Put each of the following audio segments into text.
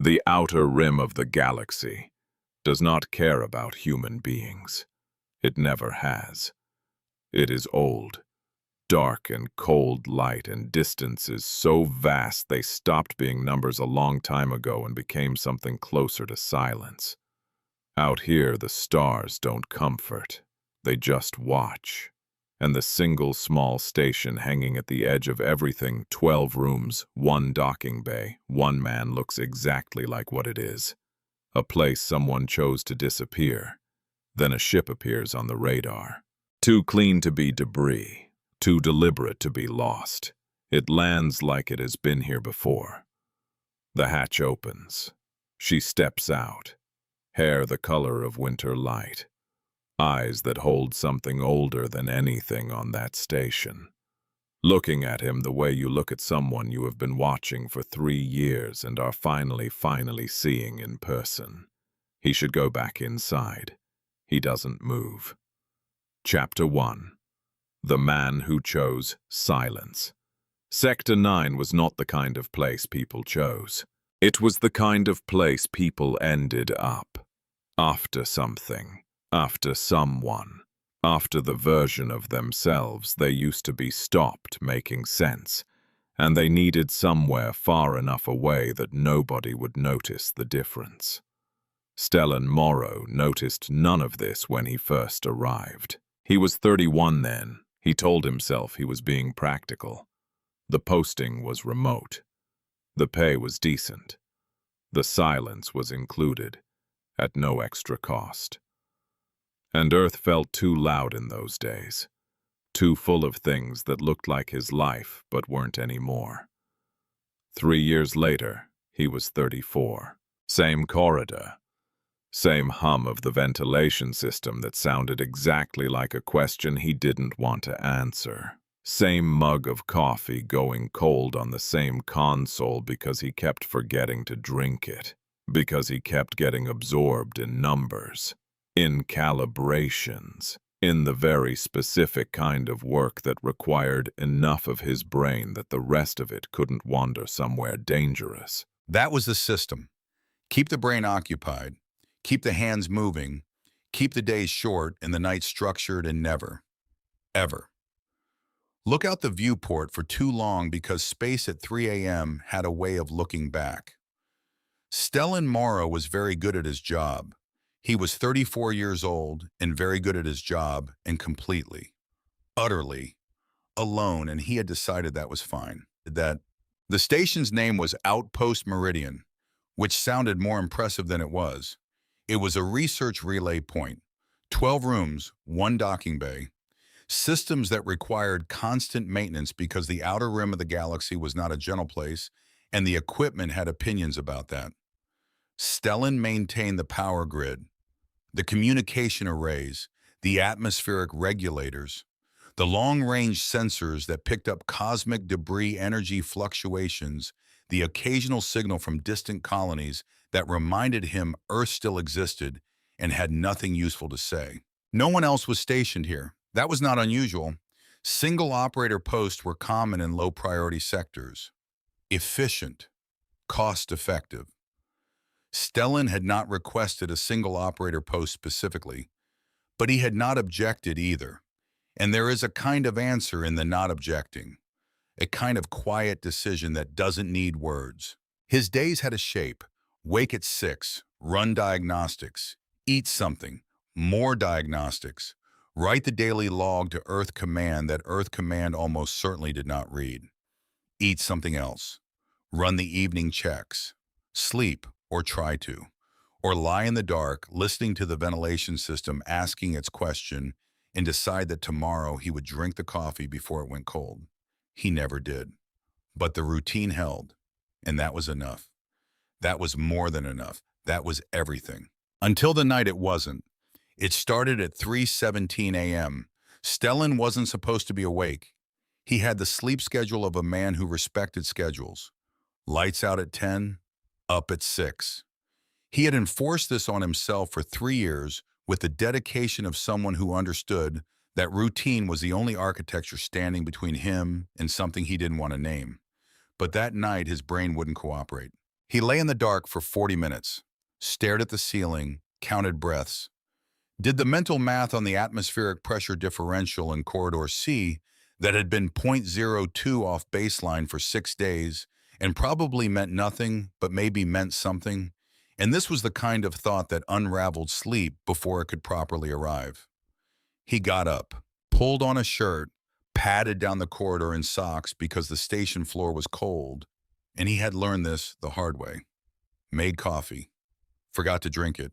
The outer rim of the galaxy does not care about human beings. It never has. It is old, dark and cold light, and distances so vast they stopped being numbers a long time ago and became something closer to silence. Out here, the stars don't comfort. They just watch. And the single small station hanging at the edge of everything, 12 rooms, one docking bay, one man, looks exactly like what it is. A place someone chose to disappear. Then a ship appears on the radar. Too clean to be debris, too deliberate to be lost. It lands like it has been here before. The hatch opens. She steps out. Hair the color of winter light. Eyes that hold something older than anything on that station. Looking at him the way you look at someone you have been watching for 3 years and are finally seeing in person. He should go back inside. He doesn't move. Chapter 1. The Man Who Chose Silence. Sector 9 was not the kind of place people chose. It was the kind of place people ended up. After something. After someone. After the version of themselves they used to be stopped making sense, and they needed somewhere far enough away that nobody would notice the difference. Stellan Morrow noticed none of this when he first arrived. He was 31 then. He told himself he was being practical. The posting was remote. The pay was decent. The silence was included, at no extra cost. And Earth felt too loud in those days, too full of things that looked like his life but weren't anymore. 3 years later, he was 34. Same corridor. Same hum of the ventilation system that sounded exactly like a question he didn't want to answer. Same mug of coffee going cold on the same console because he kept forgetting to drink it. Because he kept getting absorbed in numbers. In calibrations, in the very specific kind of work that required enough of his brain that the rest of it couldn't wander somewhere dangerous. That was the system. Keep the brain occupied, keep the hands moving, keep the days short and the nights structured, and never, ever look out the viewport for too long because space at 3 a.m. had a way of looking back. Stellan Morrow was very good at his job. He was 34 years old and very good at his job and completely, utterly, alone, and he had decided that was fine. That the station's name was Outpost Meridian, which sounded more impressive than it was. It was a research relay point, 12 rooms, one docking bay, systems that required constant maintenance because the outer rim of the galaxy was not a gentle place, and the equipment had opinions about that. Stellan maintained the power grid, the communication arrays, the atmospheric regulators, the long-range sensors that picked up cosmic debris energy fluctuations, the occasional signal from distant colonies that reminded him Earth still existed and had nothing useful to say. No one else was stationed here. That was not unusual. Single operator posts were common in low-priority sectors. Efficient, cost-effective. Stellan had not requested a single operator post specifically, but he had not objected either. And there is a kind of answer in the not objecting, a kind of quiet decision that doesn't need words. His days had a shape: wake at 6, run diagnostics, eat something, more diagnostics, write the daily log to Earth Command that Earth Command almost certainly did not read, eat something else, run the evening checks, sleep, or try to, or lie in the dark, listening to the ventilation system asking its question, and decide that tomorrow he would drink the coffee before it went cold. He never did. But the routine held, and that was enough. That was more than enough. That was everything. Until the night it wasn't. It started at 3:17 a.m. Stellan wasn't supposed to be awake. He had the sleep schedule of a man who respected schedules. Lights out at 10, up at 6. He had enforced this on himself for 3 years with the dedication of someone who understood that routine was the only architecture standing between him and something he didn't want to name. But that night his brain wouldn't cooperate. He lay in the dark for 40 minutes, stared at the ceiling, counted breaths, did the mental math on the atmospheric pressure differential in Corridor C that had been zero point zero 0.02 off baseline for 6 days and probably meant nothing, but maybe meant something. And this was the kind of thought that unraveled sleep before it could properly arrive. He got up, pulled on a shirt, padded down the corridor in socks because the station floor was cold, and he had learned this the hard way. Made coffee, forgot to drink it,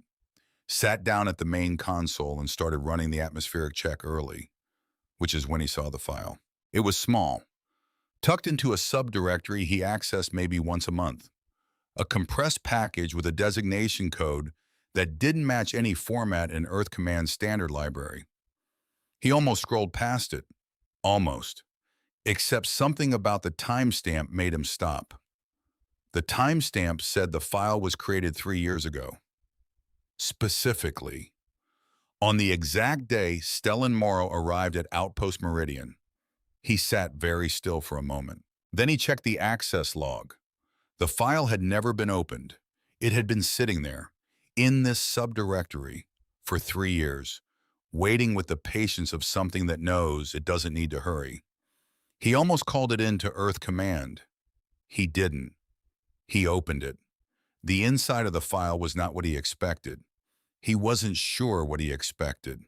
sat down at the main console and started running the atmospheric check early, which is when he saw the file. It was small, tucked into a subdirectory he accessed maybe once a month, a compressed package with a designation code that didn't match any format in Earth Command standard library. He almost scrolled past it. Almost. Except something about the timestamp made him stop. The timestamp said the file was created 3 years ago. Specifically, on the exact day Stellan Morrow arrived at Outpost Meridian. He sat very still for a moment. Then he checked the access log. The file had never been opened. It had been sitting there, in this subdirectory, for 3 years, waiting with the patience of something that knows it doesn't need to hurry. He almost called it in to Earth Command. He didn't. He opened it. The inside of the file was not what he expected. He wasn't sure what he expected.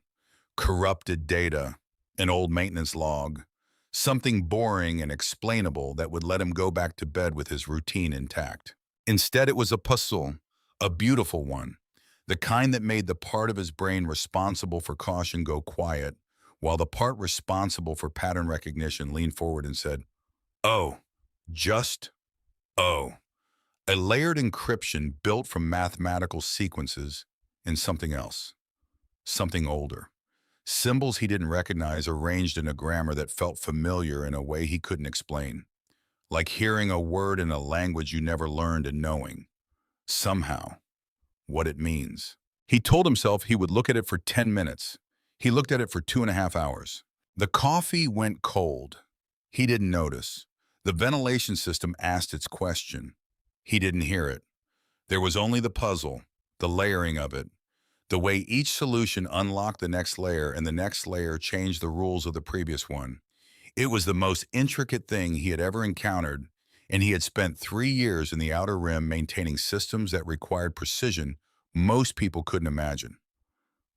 Corrupted data, an old maintenance log, something boring and explainable that would let him go back to bed with his routine intact. Instead, it was a puzzle, a beautiful one, the kind that made the part of his brain responsible for caution go quiet, while the part responsible for pattern recognition leaned forward and said, "Oh, just oh." A layered encryption built from mathematical sequences and something else, something older. Symbols he didn't recognize arranged in a grammar that felt familiar in a way he couldn't explain, like hearing a word in a language you never learned and knowing, somehow, what it means. He told himself he would look at it for 10 minutes. He looked at it for 2.5 hours. The coffee went cold. He didn't notice. The ventilation system asked its question. He didn't hear it. There was only the puzzle, the layering of it, the way each solution unlocked the next layer and the next layer changed the rules of the previous one. It was the most intricate thing he had ever encountered, and he had spent 3 years in the Outer Rim maintaining systems that required precision most people couldn't imagine.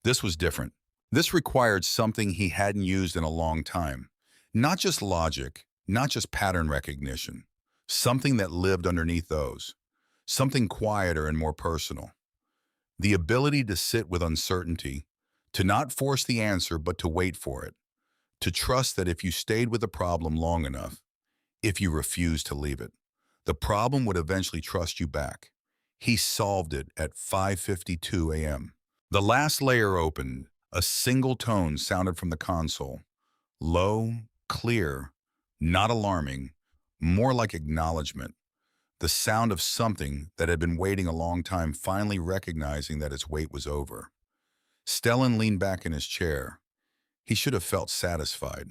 This was different. This required something he hadn't used in a long time. Not just logic, not just pattern recognition. Something that lived underneath those. Something quieter and more personal. The ability to sit with uncertainty, to not force the answer but to wait for it, to trust that if you stayed with the problem long enough, if you refused to leave it, the problem would eventually trust you back. He solved it at 5:52 a.m. The last layer opened. A single tone sounded from the console. Low, clear, not alarming, more like acknowledgement. The sound of something that had been waiting a long time finally recognizing that its wait was over. Stellan leaned back in his chair. He should have felt satisfied.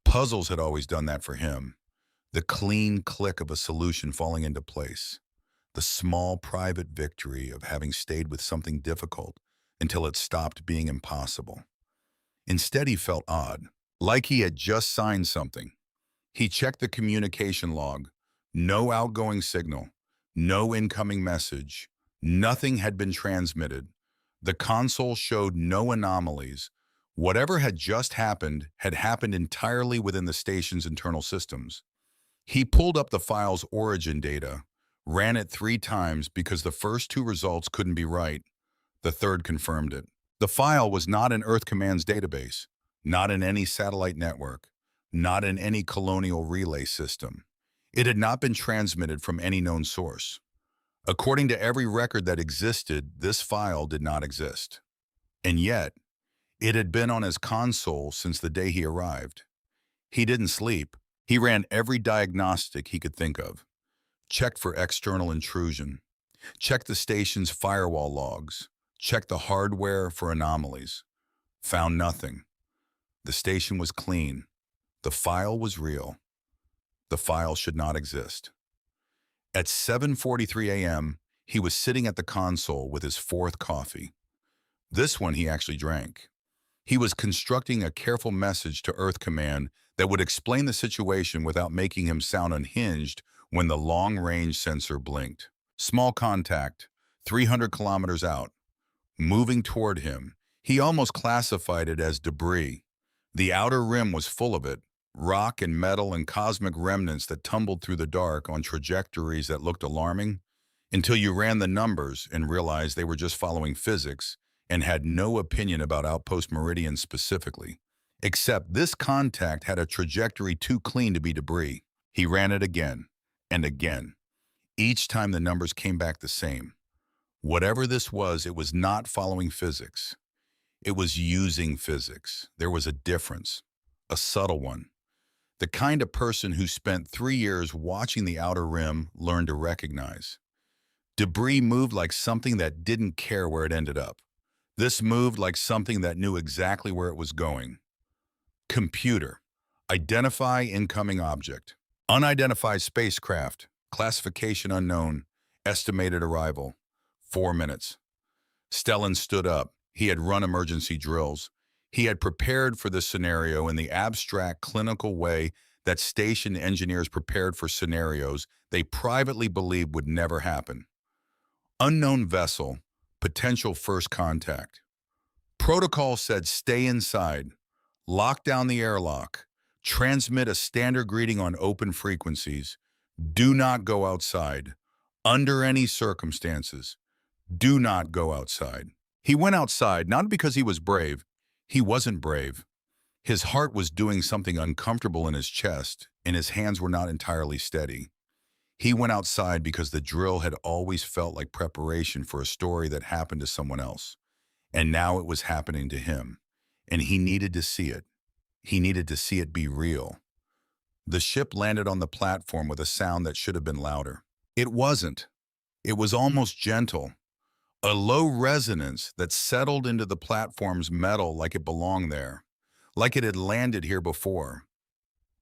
Puzzles had always done that for him. The clean click of a solution falling into place. The small private victory of having stayed with something difficult until it stopped being impossible. Instead, he felt odd, like he had just signed something. He checked the communication log. No outgoing signal, no incoming message, nothing had been transmitted. The console showed no anomalies. Whatever had just happened had happened entirely within the station's internal systems. He pulled up the file's origin data, ran it 3 times because the first 2 results couldn't be right. The third confirmed it. The file was not in Earth Command's database, not in any satellite network, not in any colonial relay system. It had not been transmitted from any known source. According to every record that existed, this file did not exist. And yet, it had been on his console since the day he arrived. He didn't sleep. He ran every diagnostic he could think of. Checked for external intrusion. Checked the station's firewall logs. Checked the hardware for anomalies. Found nothing. The station was clean. The file was real. The file should not exist. At 7:43 a.m., he was sitting at the console with his fourth coffee. This one he actually drank. He was constructing a careful message to Earth Command that would explain the situation without making him sound unhinged when the long-range sensor blinked. Small contact, 300 kilometers out. Moving toward him, he almost classified it as debris. The outer rim was full of it, rock and metal and cosmic remnants that tumbled through the dark on trajectories that looked alarming, until you ran the numbers and realized they were just following physics and had no opinion about Outpost Meridian specifically. Except this contact had a trajectory too clean to be debris. He ran it again and again. Each time the numbers came back the same. Whatever this was, it was not following physics. It was using physics. There was a difference, a subtle one. The kind of person who spent 3 years watching the outer rim learned to recognize. Debris moved like something that didn't care where it ended up. This moved like something that knew exactly where it was going. Computer. Identify incoming object. Unidentified spacecraft. Classification unknown. Estimated arrival. 4 minutes. Stellan stood up. He had run emergency drills. He had prepared for this scenario in the abstract, clinical way that station engineers prepared for scenarios they privately believed would never happen. Unknown vessel, potential first contact. Protocol said stay inside, lock down the airlock, transmit a standard greeting on open frequencies, do not go outside, under any circumstances, do not go outside. He went outside not because he was brave. He wasn't brave. His heart was doing something uncomfortable in his chest, and his hands were not entirely steady. He went outside because the drill had always felt like preparation for a story that happened to someone else. And now it was happening to him, and he needed to see it. He needed to see it be real. The ship landed on the platform with a sound that should have been louder. It wasn't. It was almost gentle. A low resonance that settled into the platform's metal like it belonged there, like it had landed here before.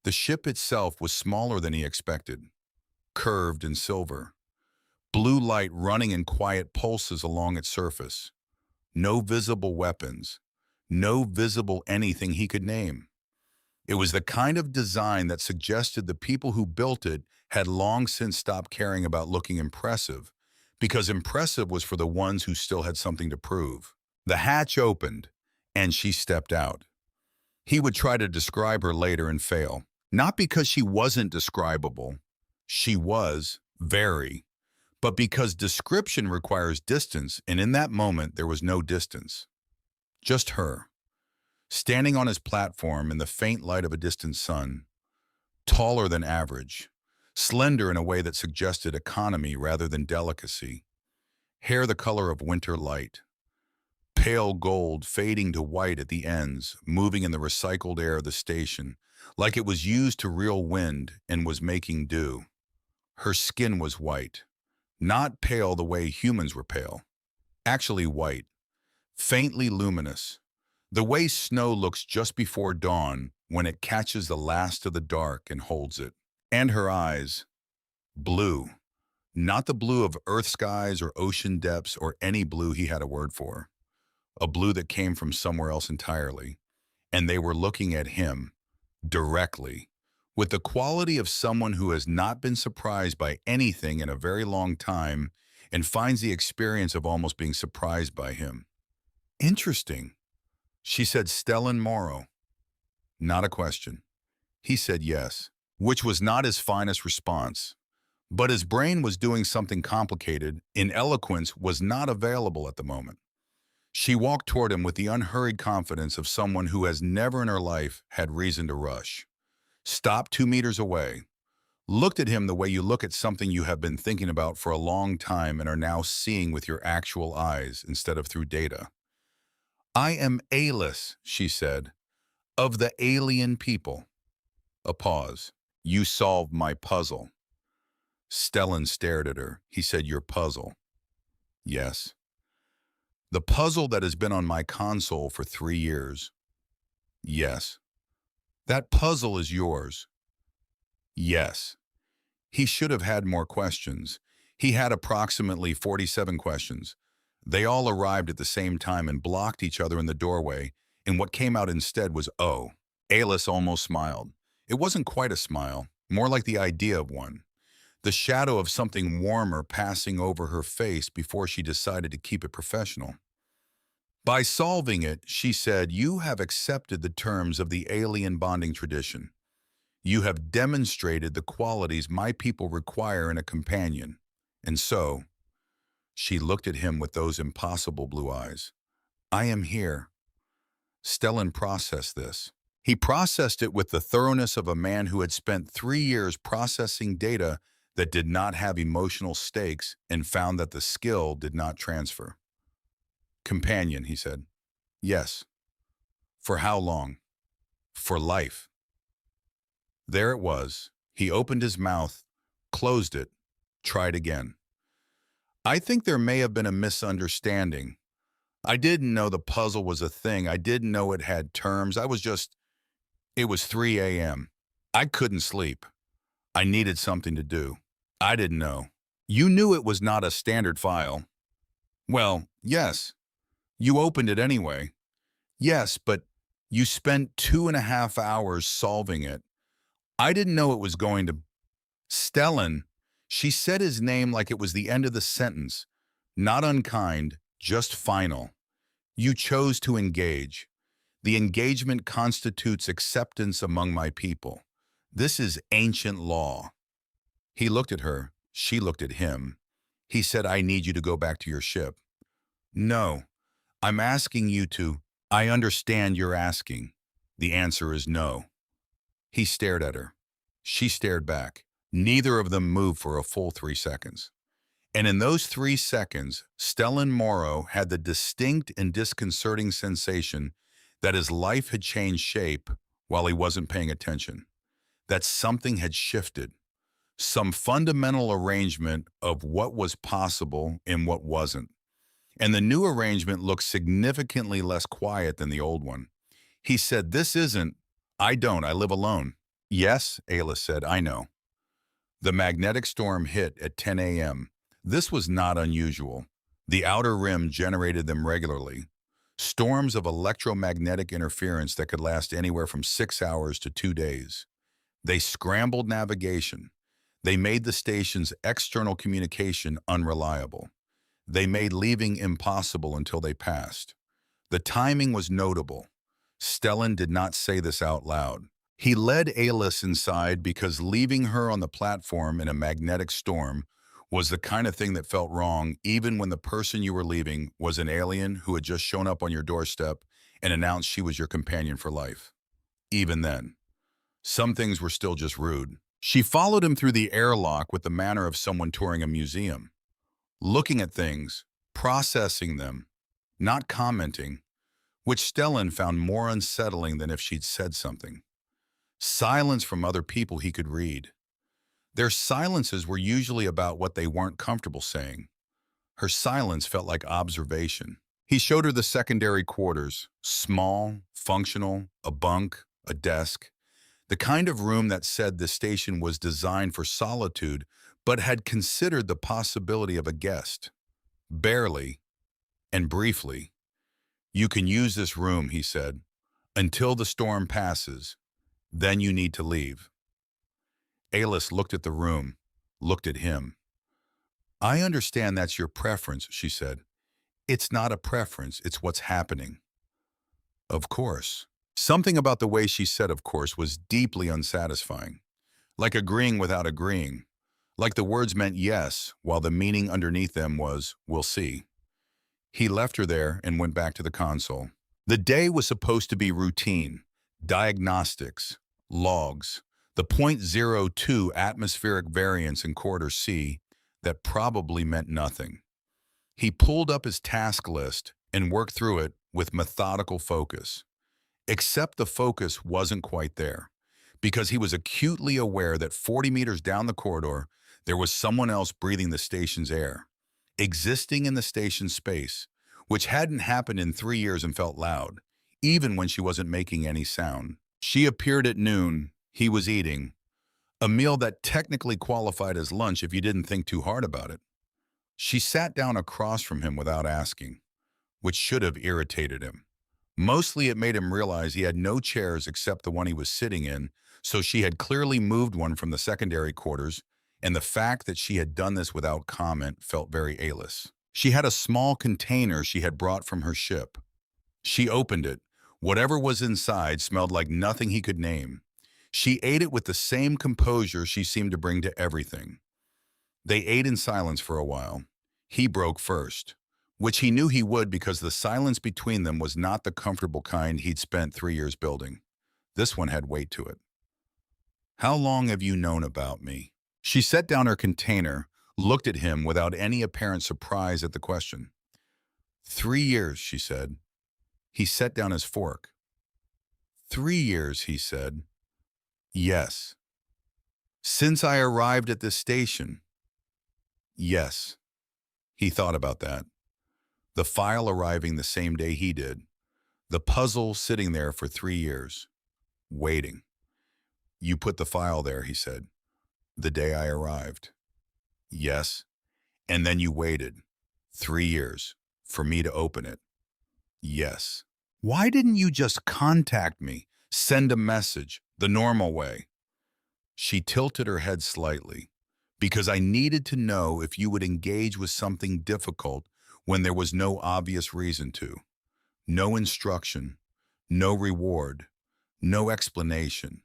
The ship itself was smaller than he expected, curved and silver. Blue light running in quiet pulses along its surface. No visible weapons, no visible anything he could name. It was the kind of design that suggested the people who built it had long since stopped caring about looking impressive, because impressive was for the ones who still had something to prove. The hatch opened, and she stepped out. He would try to describe her later and fail, not because she wasn't describable. She was, very, but because description requires distance, and in that moment there was no distance. Just her, standing on his platform in the faint light of a distant sun, taller than average, slender in a way that suggested economy rather than delicacy, hair the color of winter light, pale gold fading to white at the ends, moving in the recycled air of the station, like it was used to reel wind and was making dew. Her skin was white, not pale the way humans were pale, actually white, faintly luminous, the way snow looks just before dawn when it catches the last of the dark and holds it. And her eyes, blue, not the blue of earth skies or ocean depths or any blue he had a word for, a blue that came from somewhere else entirely, and they were looking at him, directly, with the quality of someone who has not been surprised by anything in a very long time and finds the experience of almost being surprised by him. Interesting. She said Stellan Morrow. Not a question. He said yes, which was not his finest response. But his brain was doing something complicated, and eloquence was not available at the moment. She walked toward him with the unhurried confidence of someone who has never in her life had reason to rush. Stopped 2 meters away, looked at him the way you look at something you have been thinking about for a long time and are now seeing with your actual eyes instead of through data. I am Alis, she said, of the alien people. A pause. You solved my puzzle. Stellan stared at her. He said, your puzzle. Yes. The puzzle that has been on my console for 3 years. Yes. That puzzle is yours. Yes. He should have had more questions. He had approximately 47 questions. They all arrived at the same time and blocked each other in the doorway, and what came out instead was, "Oh." Alice almost smiled. It wasn't quite a smile, more like the idea of one. The shadow of something warmer passing over her face before she decided to keep it professional. By solving it, she said, "You have accepted the terms of the alien bonding tradition. You have demonstrated the qualities my people require in a companion. And so," she looked at him with those impossible blue eyes, "I am here." Stellan processed this. He processed it with the thoroughness of a man who had spent 3 years processing data that did not have emotional stakes and found that the skill did not transfer. "Companion," he said. "Yes." "For how long?" "For life." There it was. He opened his mouth, closed it, tried again. "I think there may have been a misunderstanding. I didn't know the puzzle was a thing. I didn't know it had terms. It was 3 a.m. I couldn't sleep. I needed something to do. I didn't know." "You knew it was not a standard file." "Well, yes. You opened it anyway." "Yes, but you spent 2.5 hours solving it. I didn't know it was going to—" "Stellan," she said his name like it was the end of the sentence. Not unkind, just final. "You chose to engage. The engagement constitutes acceptance among my people. This is ancient law." He looked at her. She looked at him. He said, "I need you to go back to your ship." "No. I'm asking you to—" "I understand you're asking. The answer is no." He stared at her. She stared back. Neither of them moved for a full 3 seconds. And in those 3 seconds, Stellan Morrow had the distinct and disconcerting sensation that his life had changed shape while he wasn't paying attention. That something had shifted. Some fundamental arrangement of what was possible and what wasn't. And the new arrangement looked significantly less quiet than the old one. He said, "This isn't— I live alone." "Yes," Ayla said, "I know." The magnetic storm hit at 10 a.m. This was not unusual. The outer rim generated them regularly. Storms of electromagnetic interference that could last anywhere from 6 hours to 2 days. They scrambled navigation. They made the station's external communication unreliable. They made leaving impossible until they passed. The timing was notable. Stellan did not say this out loud. He led Alice inside because leaving her on the platform in a magnetic storm was the kind of thing that felt wrong, even when the person you were leaving was an alien who had just shown up on your doorstep and announced she was your companion for life. Even then, some things were still just rude. She followed him through the airlock with the manner of someone touring a museum, looking at things, processing them, not commenting, which Stellan found more unsettling than if she'd said something. Silence from other people he could read. Their silences were usually about what they weren't comfortable saying. Her silence felt like observation. He showed her the secondary quarters, small, functional, a bunk, a desk, the kind of room that said the station was designed for solitude but had considered the possibility of a guest. Barely, and briefly. "You can use this room," he said, "until the storm passes. Then you need to leave." Alice looked at the room, looked at him. "I understand that's your preference," she said. "It's not a preference, it's what's happening." "Of course." Something about the way she said "of course" was deeply unsatisfying. Like agreeing without agreeing. Like the words meant yes, while the meaning underneath them was, "we'll see." He left her there and went back to the console. The day was supposed to be routine. Diagnostics, logs, the .02 atmospheric variance in quarter C that probably meant nothing. He pulled up his task list and worked through it with methodical focus. Except the focus wasn't quite there, because he was acutely aware that 40 meters down the corridor, there was someone else breathing the station's air, existing in the station's space, which hadn't happened in 3 years and felt loud, even when she wasn't making any sound. She appeared at noon. He was eating. a meal that technically qualified as lunch if you didn't think too hard about it. She sat down across from him without asking, which should have irritated him. Mostly it made him realize he had no chairs except the one he was sitting in, so she had clearly moved one from the secondary quarters, and the fact that she had done this without comment felt very A-list. She had a small container she had brought from her ship. She opened it. Whatever was inside smelled like nothing he could name. She ate it with the same composure she seemed to bring to everything. They ate in silence for a while. He broke first, which he knew he would because the silence between them was not the comfortable kind he'd spent 3 years building. This one had weight to it. "How long have you known about me?" She set down her container, looked at him without any apparent surprise at the question. 3 years, she said. He set down his fork. 3 years, he said. Yes. Since I arrived at this station? Yes. He thought about that. The file arriving the same day he did. The puzzle sitting there for 3 years. Waiting. You put the file there, he said. The day I arrived. Yes. And then you waited. 3 years. For me to open it. Yes. Why didn't you just contact me? Send a message, the normal way? She tilted her head slightly. Because I needed to know if you would engage with something difficult when there was no obvious reason to. No instruction, no reward, no explanation.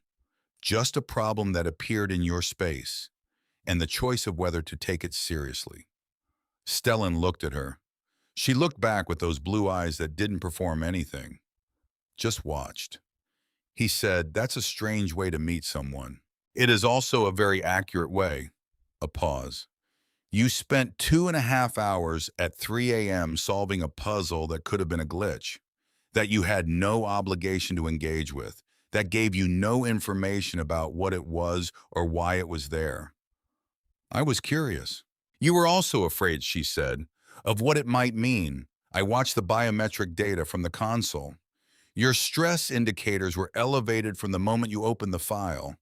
Just a problem that appeared in your space, and the choice of whether to take it seriously. Stellan looked at her. She looked back with those blue eyes that didn't perform anything. Just watched. He said, "That's a strange way to meet someone. It is also a very accurate way." A pause. "You spent 2.5 hours at 3 a.m. solving a puzzle that could have been a glitch, that you had no obligation to engage with, that gave you no information about what it was or why it was there." I was curious. "You were also afraid," she said, "of what it might mean. I watched the biometric data from the console. Your stress indicators were elevated from the moment you opened the file.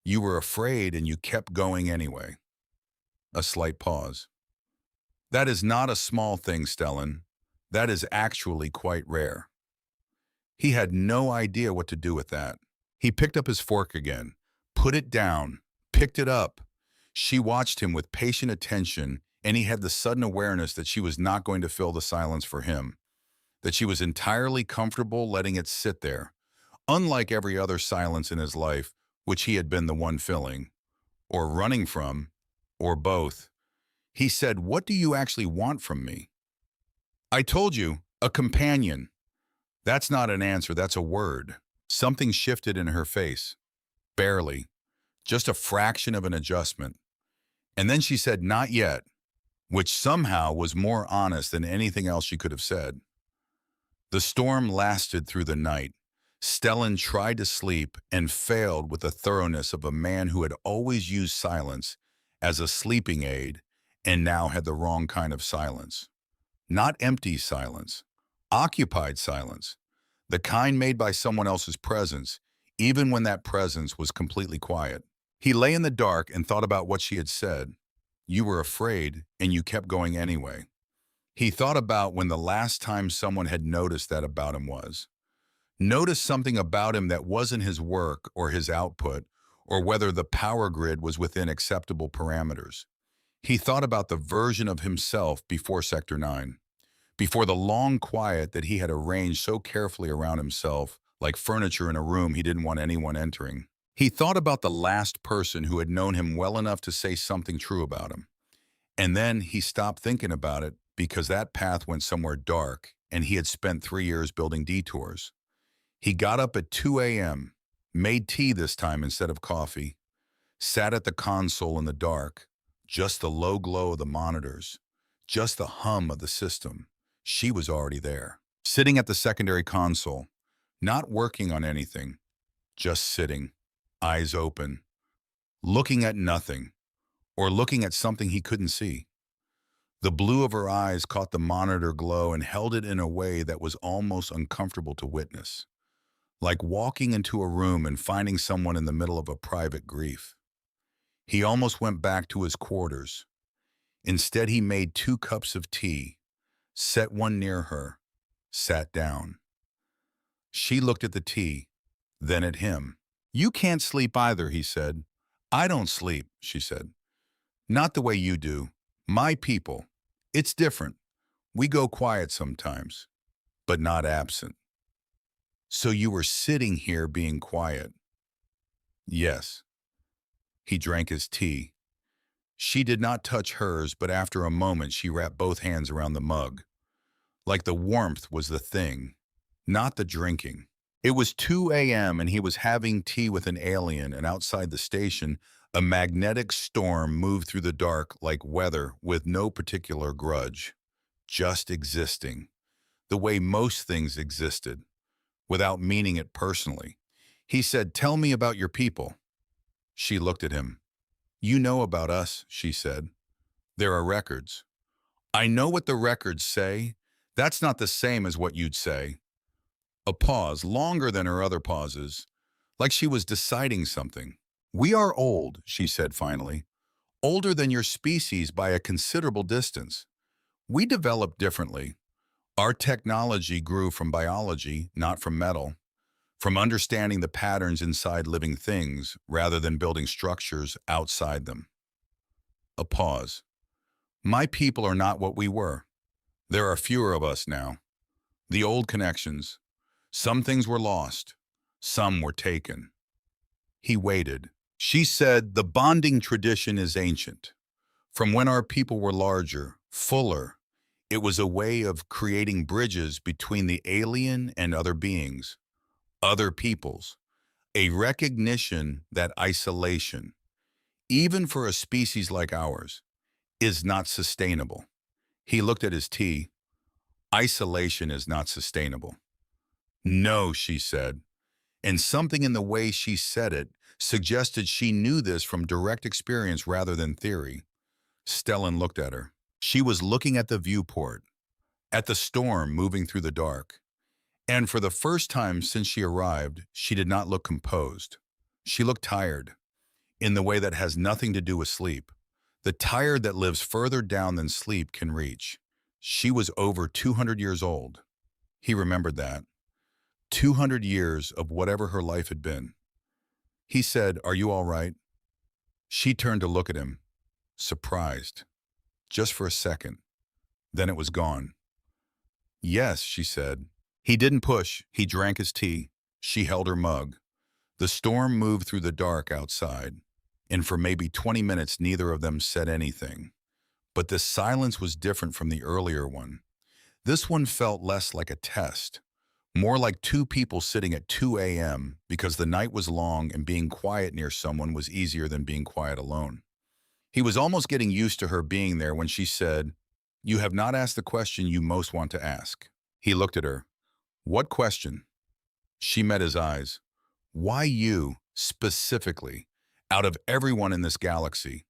You were afraid and you kept going anyway." A slight pause. "That is not a small thing, Stellan. That is actually quite rare." He had no idea what to do with that. He picked up his fork again, put it down, picked it up. She watched him with patient attention, and he had the sudden awareness that she was not going to fill the silence for him, that she was entirely comfortable letting it sit there, unlike every other silence in his life, which he had been the one filling, or running from, or both. He said, "What do you actually want from me?" "I told you, a companion." "That's not an answer, that's a word." Something shifted in her face. Barely. Just a fraction of an adjustment. And then she said, "Not yet," which somehow was more honest than anything else she could have said. The storm lasted through the night. Stellan tried to sleep and failed with the thoroughness of a man who had always used silence as a sleeping aid and now had the wrong kind of silence. Not empty silence, occupied silence, the kind made by someone else's presence, even when that presence was completely quiet. He lay in the dark and thought about what she had said. You were afraid and you kept going anyway. He thought about when the last time someone had noticed that about him was. Noticed something about him that wasn't his work or his output, or whether the power grid was within acceptable parameters. He thought about the version of himself before Sector 9, before the long quiet that he had arranged so carefully around himself, like furniture in a room he didn't want anyone entering. He thought about the last person who had known him well enough to say something true about him. And then he stopped thinking about it because that path went somewhere dark and he had spent 3 years building detours. He got up at 2 a.m., made tea this time instead of coffee, sat at the console in the dark, just the low glow of the monitors, just the hum of the system. She was already there, sitting at the secondary console, not working on anything, just sitting, eyes open, looking at nothing, or looking at something he couldn't see. The blue of her eyes caught the monitor glow and held it in a way that was almost uncomfortable to witness. Like walking into a room and finding someone in the middle of a private grief. He almost went back to his quarters. Instead, he made 2 cups of tea, set one near her, sat down. She looked at the tea, then at him. "You can't sleep either," he said. "I don't sleep," she said. "Not the way you do. My people. It's different. We go quiet sometimes, but not absent." "So you were sitting here being quiet?" "Yes." He drank his tea. She did not touch hers, but after a moment she wrapped both hands around the mug. Like the warmth was the thing, not the drinking. It was 2 a.m. and he was having tea with an alien, and outside the station, a magnetic storm moved through the dark like weather with no particular grudge, just existing, the way most things existed, without meaning it personally. He said, "Tell me about your people." She looked at him. "You know about us," she said. "There are records." "I know what the records say. That's not the same as what you'd say." A pause, longer than her other pauses, like she was deciding something. "We are old," she said finally. "Older than your species by a considerable distance. We developed differently. Our technology grew from biology, not from metal, from understanding the patterns inside living things rather than building structures outside them." A pause. "My people are not what we were. There are fewer of us now. The old connections. Some things were lost. Some were taken." He waited. She said, "The bonding tradition is ancient. From when our people were larger, fuller, it was a way of creating bridges between the alien and other beings, other peoples, a recognition that isolation, even for a species like ours, is not sustainable." He looked at his tea. "Isolation is not sustainable." "No," she said, and something in the way she said it suggested she knew this from direct experience rather than theory. Stellan looked at her. She was looking at the viewport, at the storm moving through the dark. And for the first time since she arrived, she did not look composed. She looked tired, in the way that has nothing to do with sleep. The tired that lives further down than sleep can reach. She was over 200 years old. He remembered that. 200 years of whatever her life had been. He said, "Are you all right?" She turned to look at him, surprised, just for a second. Then it was gone. "Yes," she said. He didn't push. He drank his tea. She held her mug. The storm moved through the dark outside, and for maybe 20 minutes neither of them said anything. But the silence was different from the earlier one. This one felt less like a test, more like two people sitting at 2 a.m. because the night was long and being quiet near someone was easier than being quiet alone. He was almost getting used to her being there when she said, "You have not asked the question you most want to ask." He looked at her. "What question?" She met his eyes. "Why you, specifically, out of everyone in this galaxy?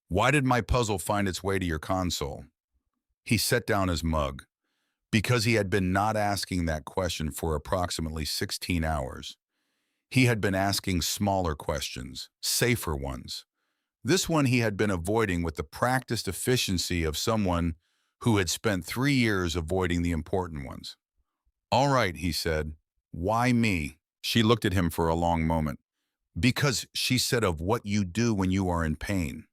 Why did my puzzle find its way to your console?" He set down his mug. Because he had been not asking that question for approximately 16 hours. He had been asking smaller questions, safer ones. This one he had been avoiding with the practiced efficiency of someone who had spent 3 years avoiding the important ones. "All right," he said. "Why me?" She looked at him for a long moment. "Because," she said, "of what you do when you are in pain."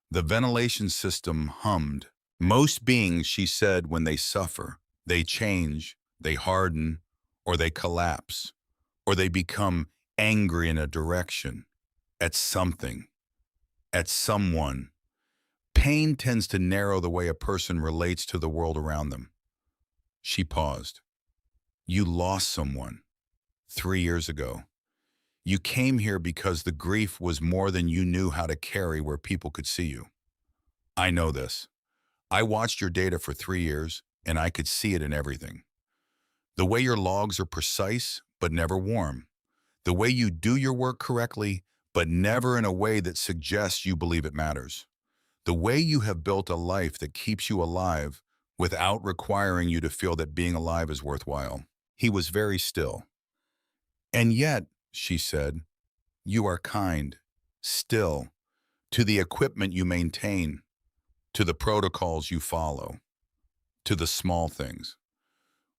The ventilation system hummed. Most beings, she said, when they suffer, they change, they harden, or they collapse, or they become angry in a direction, at something, at someone. Pain tends to narrow the way a person relates to the world around them. She paused. "You lost someone 3 years ago. You came here because the grief was more than you knew how to carry where people could see you. I know this. I watched your data for 3 years, and I could see it in everything. The way your logs are precise, but never warm. The way you do your work correctly, but never in a way that suggests you believe it matters. The way you have built a life that keeps you alive without requiring you to feel that being alive is worthwhile." He was very still. "And yet," she said, "you are kind, still, to the equipment you maintain, to the protocols you follow, to the small things.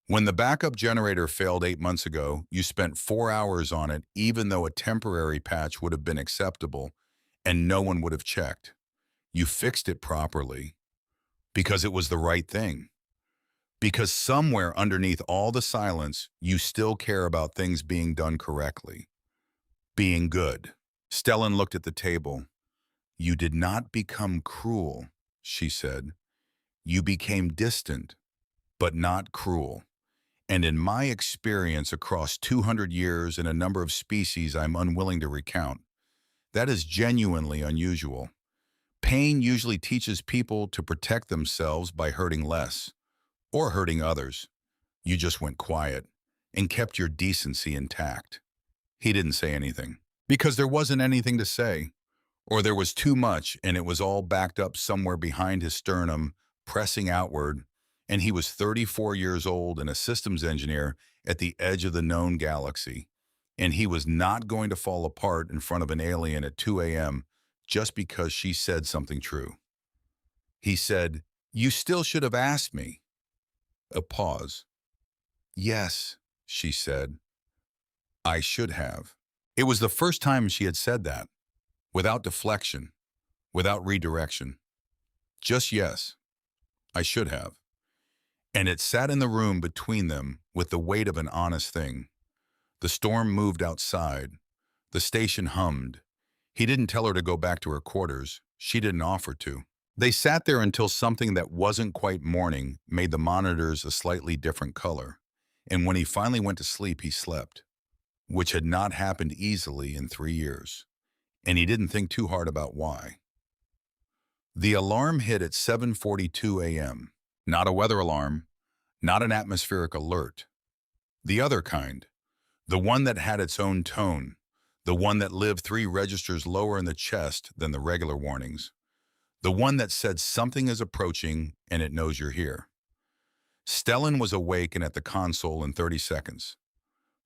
When the backup generator failed 8 months ago, you spent 4 hours on it, even though a temporary patch would have been acceptable and no one would have checked. You fixed it properly because it was the right thing. Because somewhere underneath all the silence, you still care about things being done correctly, being good. Stellan looked at the table. You did not become cruel, she said. You became distant, but not cruel. And in my experience across 200 years and a number of species I'm unwilling to recount, that is genuinely unusual. Pain usually teaches people to protect themselves by hurting less, or hurting others. You just went quiet and kept your decency intact. He didn't say anything, because there wasn't anything to say, or there was too much and it was all backed up somewhere behind his sternum, pressing outward, and he was 34 years old and a systems engineer at the edge of the known galaxy, and he was not going to fall apart in front of an alien at 2 a.m. just because she said something true. He said, "You still should have asked me." A pause. "Yes," she said, "I should have." It was the first time she had said that, without deflection, without redirection. Just yes, I should have. And it sat in the room between them with the weight of an honest thing. The storm moved outside. The station hummed. He didn't tell her to go back to her quarters. She didn't offer to. They sat there until something that wasn't quite morning made the monitors a slightly different color. And when he finally went to sleep, he slept, which had not happened easily in 3 years. And he didn't think too hard about why. The alarm hit at 7:42 a.m. Not a weather alarm, not an atmospheric alert. The other kind, the one that had its own tone, the one that lived 3 registers lower in the chest than the regular warnings, the one that said something is approaching and it knows you're here. Stellan was awake and at the console in 30 seconds.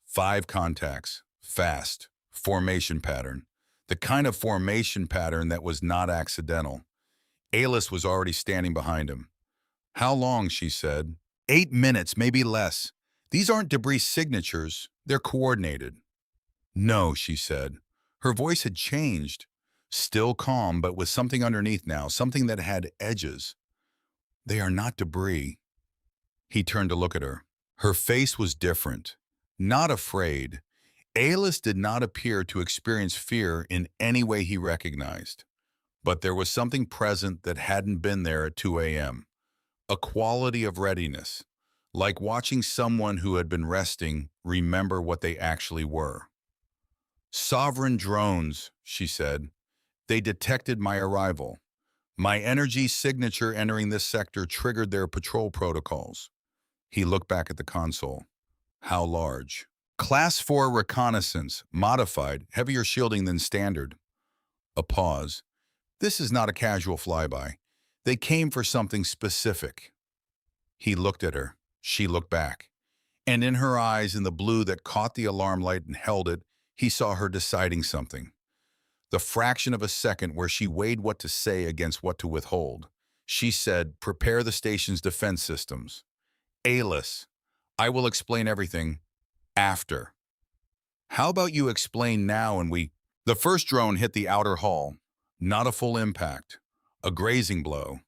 5 contacts, fast, formation pattern, the kind of formation pattern that was not accidental. Alis was already standing behind him. "How long?" she said. 8 minutes, maybe less. These aren't debris signatures, they're coordinated. "No," she said. Her voice had changed. Still calm, but with something underneath now, something that had edges. "They are not debris." He turned to look at her. Her face was different. Not afraid. Alis did not appear to experience fear in any way he recognized. But there was something present that hadn't been there at 2 a.m. A quality of readiness, like watching someone who had been resting remember what they actually were. "Sovereign drones," she said. "They detected my arrival. My energy signature entering this sector triggered their patrol protocols." He looked back at the console. "How large?" "Class 4 reconnaissance, modified, heavier shielding than standard." A pause. "This is not a casual flyby. They came for something specific." He looked at her. She looked back. And in her eyes, in the blue that caught the alarm light and held it, he saw her deciding something. The fraction of a second where she weighed what to say against what to withhold. She said, "Prepare the station's defense systems." "Alis, I will explain everything after." "How about you explain now and we—" The first drone hit the outer hull. Not a full impact. A grazing blow.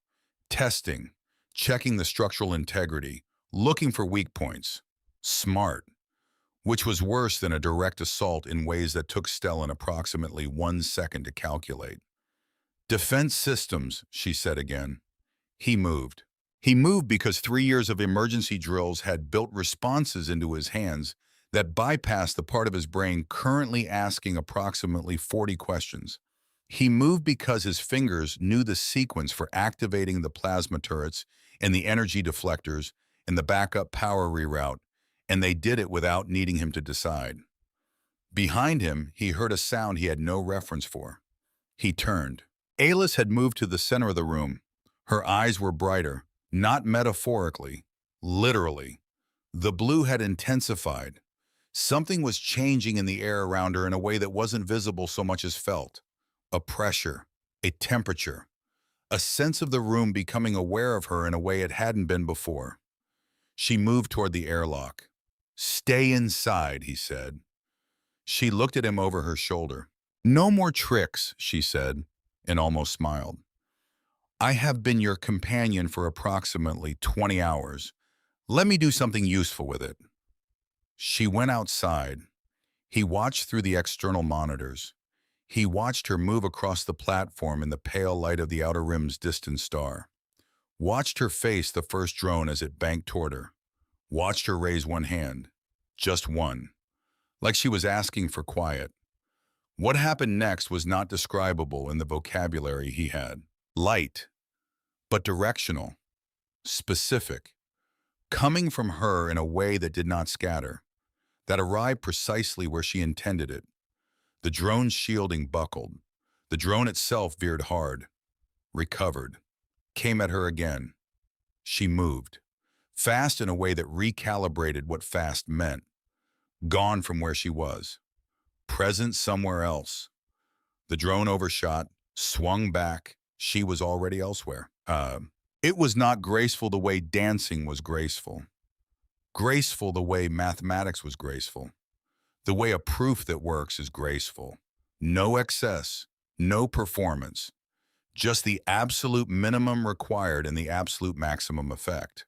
Testing. Checking the structural integrity. Looking for weak points. Smart. Which was worse than a direct assault in ways that took Stellan approximately 1 second to calculate. "Defense systems," she said again. He moved. He moved because 3 years of emergency drills had built responses into his hands that bypassed the part of his brain currently asking approximately 40 questions. He moved because his fingers knew the sequence for activating the plasma turrets and the energy deflectors and the backup power reroute, and they did it without needing him to decide. Behind him, he heard a sound he had no reference for. He turned. Alis had moved to the center of the room. Her eyes were brighter, not metaphorically, literally. The blue had intensified. Something was changing in the air around her in a way that wasn't visible so much as felt. A pressure, a temperature, a sense of the room becoming aware of her in a way it hadn't been before. She moved toward the airlock. "Stay inside," he said. She looked at him over her shoulder. "No more tricks," she said, and almost smiled. "I have been your companion for approximately 20 hours. Let me do something useful with it." She went outside. He watched through the external monitors. He watched her move across the platform in the pale light of the outer rim's distant star. Watched her face the first drone as it banked toward her. Watched her raise one hand. Just one. Like she was asking for quiet. What happened next was not describable in the vocabulary he had. Light, but directional, specific, coming from her in a way that did not scatter, that arrived precisely where she intended it. The drone's shielding buckled. The drone itself veered hard, recovered, came at her again. She moved, fast in a way that recalibrated what fast meant, gone from where she was, present somewhere else. The drone overshot, swung back. She was already elsewhere. It was not graceful the way dancing was graceful. Graceful the way mathematics was graceful. The way a proof that works is graceful. No excess, no performance. Just the absolute minimum required and the absolute maximum effect.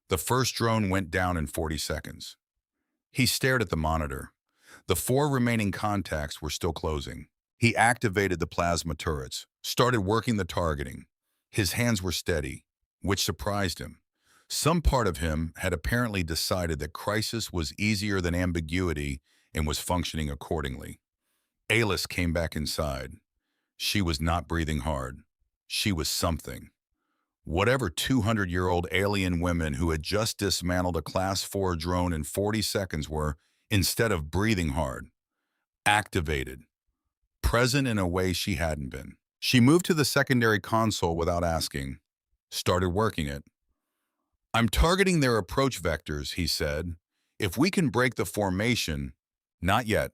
The first drone went down in 40 seconds. He stared at the monitor. The 4 remaining contacts were still closing. He activated the plasma turrets, started working the targeting. His hands were steady, which surprised him. Some part of him had apparently decided that crisis was easier than ambiguity and was functioning accordingly. Alice came back inside. She was not breathing hard. She was something. Whatever 200-year-old alien women who had just dismantled a Class 4 drone in 40 seconds were, instead of breathing hard, activated, present in a way she hadn't been. She moved to the secondary console without asking, started working it. "I'm targeting their approach vectors," he said. "If we can break the formation—" "Not yet."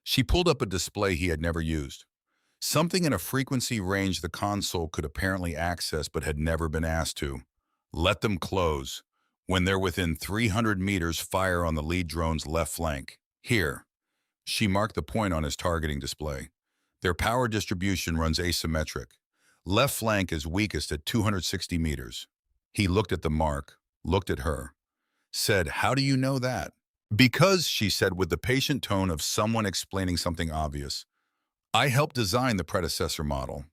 She pulled up a display he had never used. Something in a frequency range the console could apparently access but had never been asked to. "Let them close. When they're within 300 meters, fire on the lead drone's left flank. Here." She marked the point on his targeting display. "Their power distribution runs asymmetric. Left flank is weakest at 260 meters. He looked at the mark, looked at her, said, "How do you know that?" "Because," she said with the patient tone of someone explaining something obvious, "I helped design the predecessor model."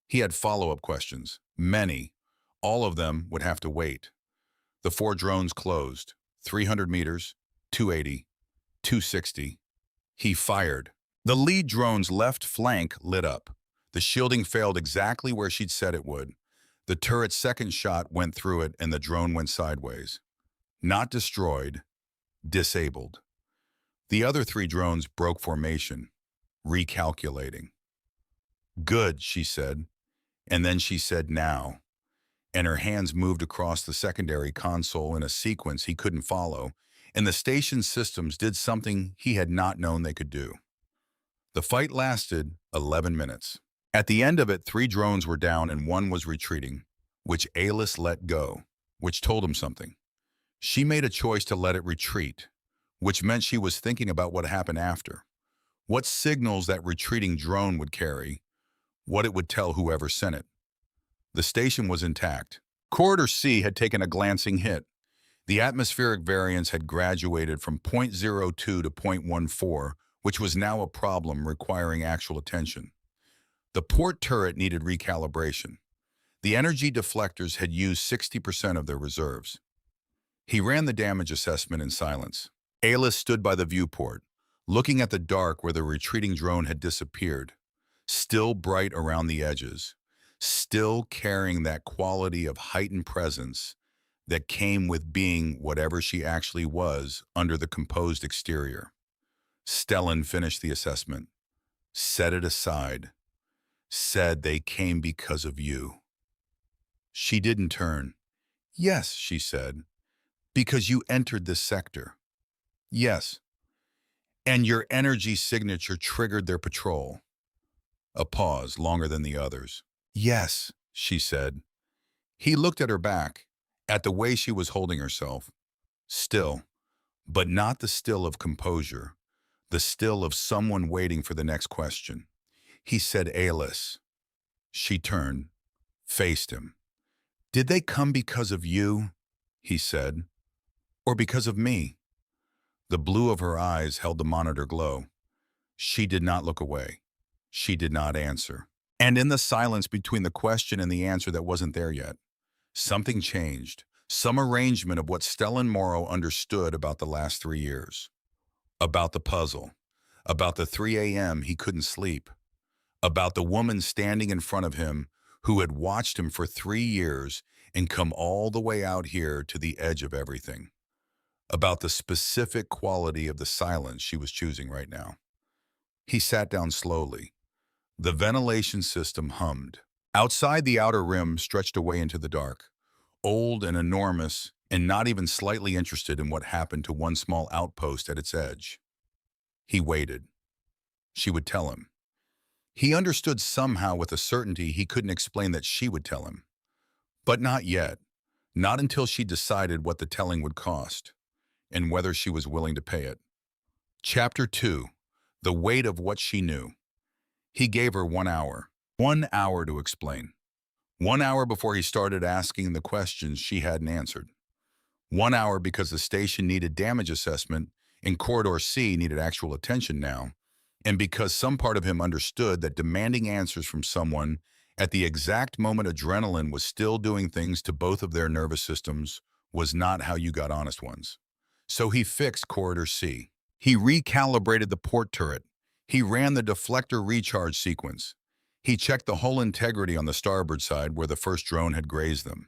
He had follow-up questions. Many. All of them would have to wait. The 4 drones closed. 300 meters, 280, 260. He fired. The lead drone's left flank lit up. The shielding failed exactly where she'd said it would. The turret's second shot went through it and the drone went sideways. Not destroyed, disabled. The other 3 drones broke formation, recalculating. "Good," she said. And then she said, "Now." And her hands moved across the secondary console in a sequence he couldn't follow, and the station's systems did something he had not known they could do. The fight lasted 11 minutes. At the end of it, 3 drones were down and 1 was retreating, which Alice let go, which told him something. She made a choice to let it retreat, which meant she was thinking about what happened after, what signals that retreating drone would carry, what it would tell whoever sent it. The station was intact. Corridor C had taken a glancing hit. The atmospheric variance had graduated from 0.02 to 0.14, which was now a problem requiring actual attention. The port turret needed recalibration. The energy deflectors had used 60% of their reserves. He ran the damage assessment in silence. Alice stood by the viewport, looking at the dark where the retreating drone had disappeared, still bright around the edges, still carrying that quality of heightened presence that came with being whatever she actually was under the composed exterior. Stellan finished the assessment, set it aside, said, "They came because of you." She didn't turn. "Yes," she said, "because you entered this sector." "Yes." "And your energy signature triggered their patrol." A pause longer than the others. Yes, she said. He looked at her back, at the way she was holding herself. Still, but not the still of composure, the still of someone waiting for the next question. He said, Alice. She turned, faced him. Did they come because of you? He said. Or because of me? The blue of her eyes held the monitor glow. She did not look away. She did not answer. And in the silence between the question and the answer that wasn't there yet, something changed. Some arrangement of what Stellan Morrow understood about the last 3 years. About the puzzle. About the 3 a.m. he couldn't sleep. About the woman standing in front of him who had watched him for 3 years and come all the way out here to the edge of everything. About the specific quality of the silence she was choosing right now. He sat down slowly. The ventilation system hummed. Outside, the outer rim stretched away into the dark, old and enormous, and not even slightly interested in what happened to one small outpost at its edge. He waited. She would tell him. He understood somehow with a certainty he couldn't explain that she would tell him. But not yet. Not until she decided what the telling would cost, and whether she was willing to pay it. Chapter 2. The weight of what she knew. He gave her 1 hour. 1 hour to explain. 1 hour before he started asking the questions she hadn't answered. 1 hour because the station needed damage assessment and Corridor C needed actual attention now, and because some part of him understood that demanding answers from someone at the exact moment adrenaline was still doing things to both of their nervous systems was not how you got honest ones. So he fixed Corridor C. He recalibrated the port turret. He ran the deflector recharge sequence. He checked the hull integrity on the starboard side where the first drone had grazed them.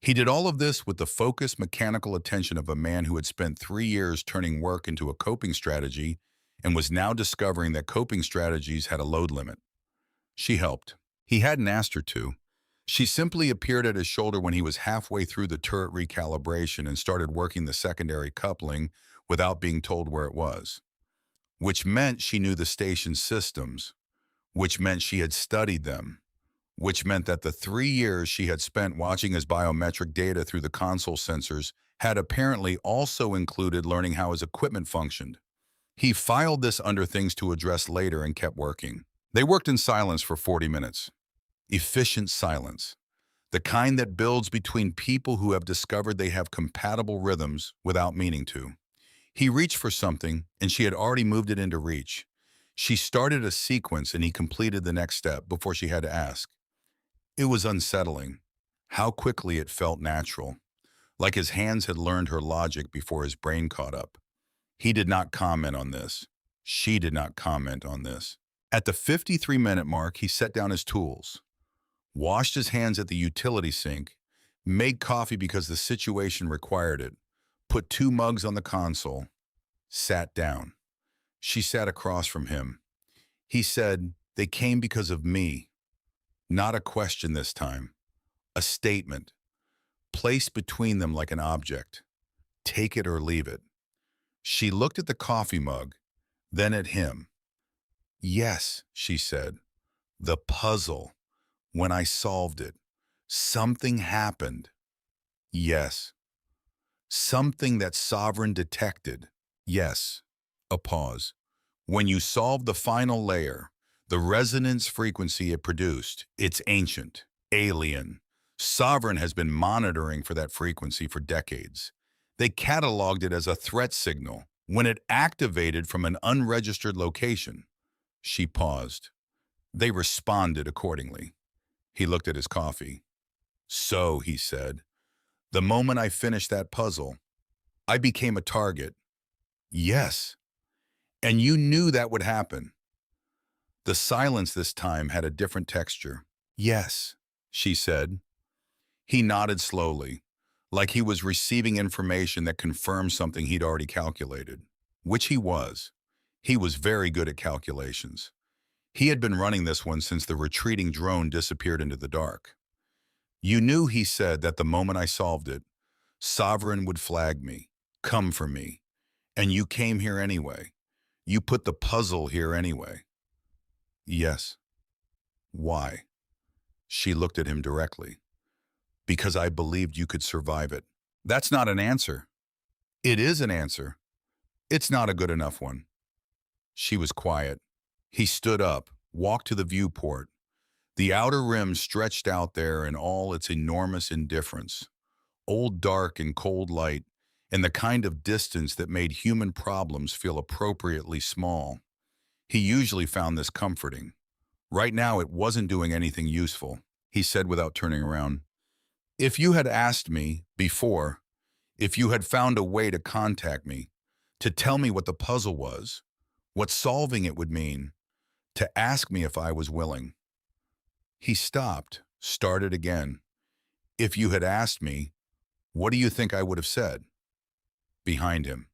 He did all of this with the focused mechanical attention of a man who had spent 3 years turning work into a coping strategy and was now discovering that coping strategies had a load limit. She helped. He hadn't asked her to. She simply appeared at his shoulder when he was halfway through the turret recalibration and started working the secondary coupling without being told where it was. Which meant she knew the station's systems, which meant she had studied them, which meant that the 3 years she had spent watching his biometric data through the console sensors had apparently also included learning how his equipment functioned. He filed this under things to address later and kept working. They worked in silence for 40 minutes. Efficient silence. The kind that builds between people who have discovered they have compatible rhythms without meaning to. He reached for something, and she had already moved it into reach. She started a sequence, and he completed the next step before she had to ask. It was unsettling. How quickly it felt natural. Like his hands had learned her logic before his brain caught up. He did not comment on this. She did not comment on this. At the 53-minute mark, he set down his tools, washed his hands at the utility sink, made coffee because the situation required it, put 2 mugs on the console, sat down. She sat across from him. He said, "They came because of me." Not a question this time. A statement. Placed between them like an object. Take it or leave it. She looked at the coffee mug, then at him. "Yes," she said. "The puzzle. When I solved it. Something happened." "Yes." "Something that Sovereign detected." "Yes." A pause. "When you solved the final layer, the resonance frequency it produced, it's ancient, alien. Sovereign has been monitoring for that frequency for decades. They cataloged it as a threat signal when it activated from an unregistered location." She paused. "They responded accordingly." He looked at his coffee. "So," he said, "the moment I finished that puzzle, I became a target." "Yes." "And you knew that would happen." The silence this time had a different texture. "Yes," she said. He nodded slowly, like he was receiving information that confirmed something he'd already calculated. Which he was. He was very good at calculations. He had been running this one since the retreating drone disappeared into the dark. "You knew," he said, "that the moment I solved it, Sovereign would flag me, come for me. And you came here anyway. You put the puzzle here anyway." "Yes." Why? She looked at him directly. Because I believed you could survive it. That's not an answer. It is an answer. It's not a good enough one. She was quiet. He stood up, walked to the viewport. The outer rim stretched out there in all its enormous indifference. Old dark and cold light, and the kind of distance that made human problems feel appropriately small. He usually found this comforting. Right now it wasn't doing anything useful, he said without turning around. If you had asked me before, if you had found a way to contact me, to tell me what the puzzle was, what solving it would mean, to ask me if I was willing. He stopped, started again. If you had asked me, what do you think I would have said? Behind him.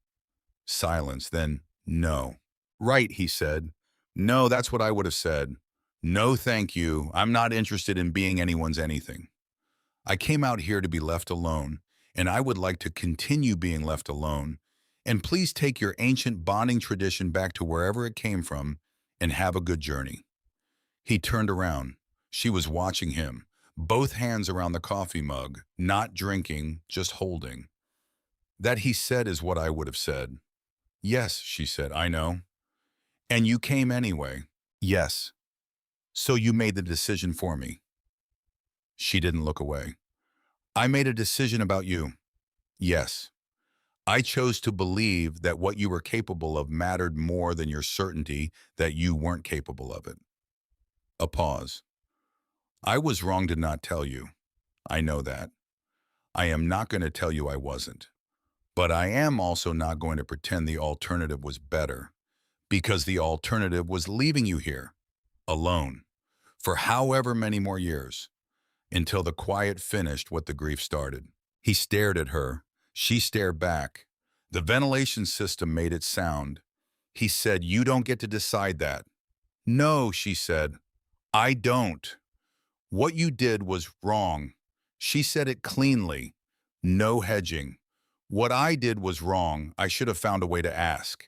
Silence, then, no. Right, he said. No, that's what I would have said. No, thank you. I'm not interested in being anyone's anything. I came out here to be left alone, and I would like to continue being left alone. And please take your ancient bonding tradition back to wherever it came from and have a good journey. He turned around. She was watching him, both hands around the coffee mug, not drinking, just holding. That he said is what I would have said. Yes, she said, I know. And you came anyway. Yes. So you made the decision for me. She didn't look away. I made a decision about you. Yes. I chose to believe that what you were capable of mattered more than your certainty that you weren't capable of it. A pause. I was wrong to not tell you. I know that. I am not going to tell you I wasn't. But I am also not going to pretend the alternative was better, because the alternative was leaving you here, alone, for however many more years, until the quiet finished what the grief started. He stared at her. She stared back. The ventilation system made it sound. He said, you don't get to decide that. No, she said. I don't. What you did was wrong. She said it cleanly. No hedging. What I did was wrong. I should have found a way to ask.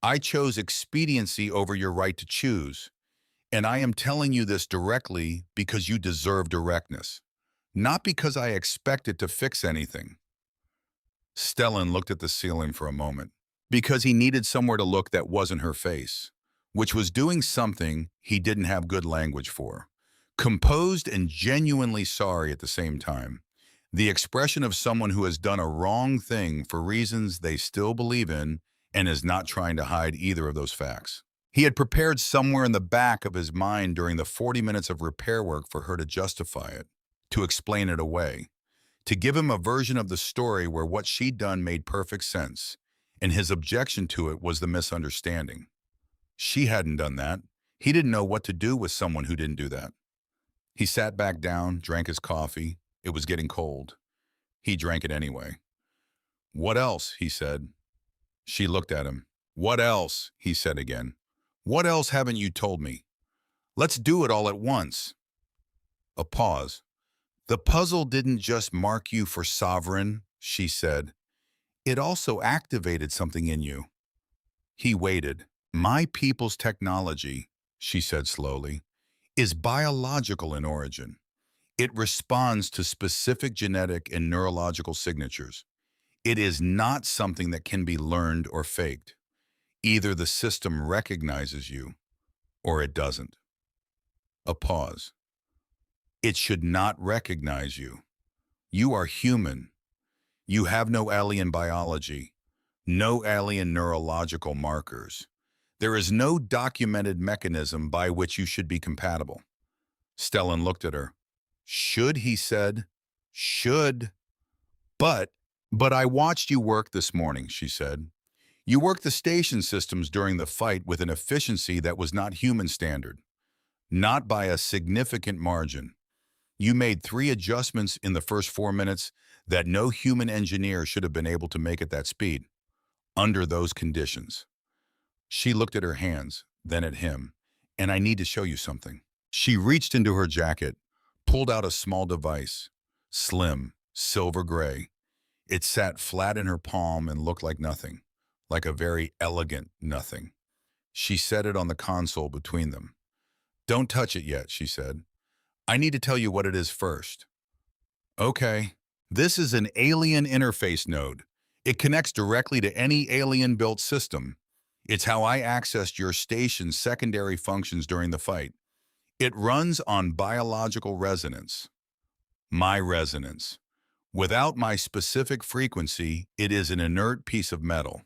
I chose expediency over your right to choose. And I am telling you this directly because you deserve directness, not because I expect it to fix anything. Stellan looked at the ceiling for a moment, because he needed somewhere to look that wasn't her face, which was doing something he didn't have good language for. Composed and genuinely sorry at the same time. The expression of someone who has done a wrong thing for reasons they still believe in and is not trying to hide either of those facts. He had prepared somewhere in the back of his mind during the 40 minutes of repair work for her to justify it, to explain it away, to give him a version of the story where what she'd done made perfect sense, and his objection to it was the misunderstanding. She hadn't done that. He didn't know what to do with someone who didn't do that. He sat back down, drank his coffee. It was getting cold. He drank it anyway. What else? He said. She looked at him. What else? He said again. What else haven't you told me? Let's do it all at once. A pause. The puzzle didn't just mark you for sovereign, she said. It also activated something in you. He waited. My people's technology, she said slowly, is biological in origin. It responds to specific genetic and neurological signatures. It is not something that can be learned or faked. Either the system recognizes you, or it doesn't. A pause. It should not recognize you. You are human. You have no alien biology, no alien neurological markers. There is no documented mechanism by which you should be compatible. Stellan looked at her. Should, he said. Should. But I watched you work this morning, she said. You worked the station systems during the fight with an efficiency that was not human standard, not by a significant margin. You made 3 adjustments in the first 4 minutes that no human engineer should have been able to make at that speed, under those conditions. She looked at her hands, then at him, and I need to show you something. She reached into her jacket, pulled out a small device, slim, silver gray. It sat flat in her palm and looked like nothing, like a very elegant nothing. She set it on the console between them. Don't touch it yet, she said. I need to tell you what it is first. Okay. This is an alien interface node. It connects directly to any alien-built system. It's how I accessed your station's secondary functions during the fight. It runs on biological resonance. My resonance. Without my specific frequency, it is an inert piece of metal.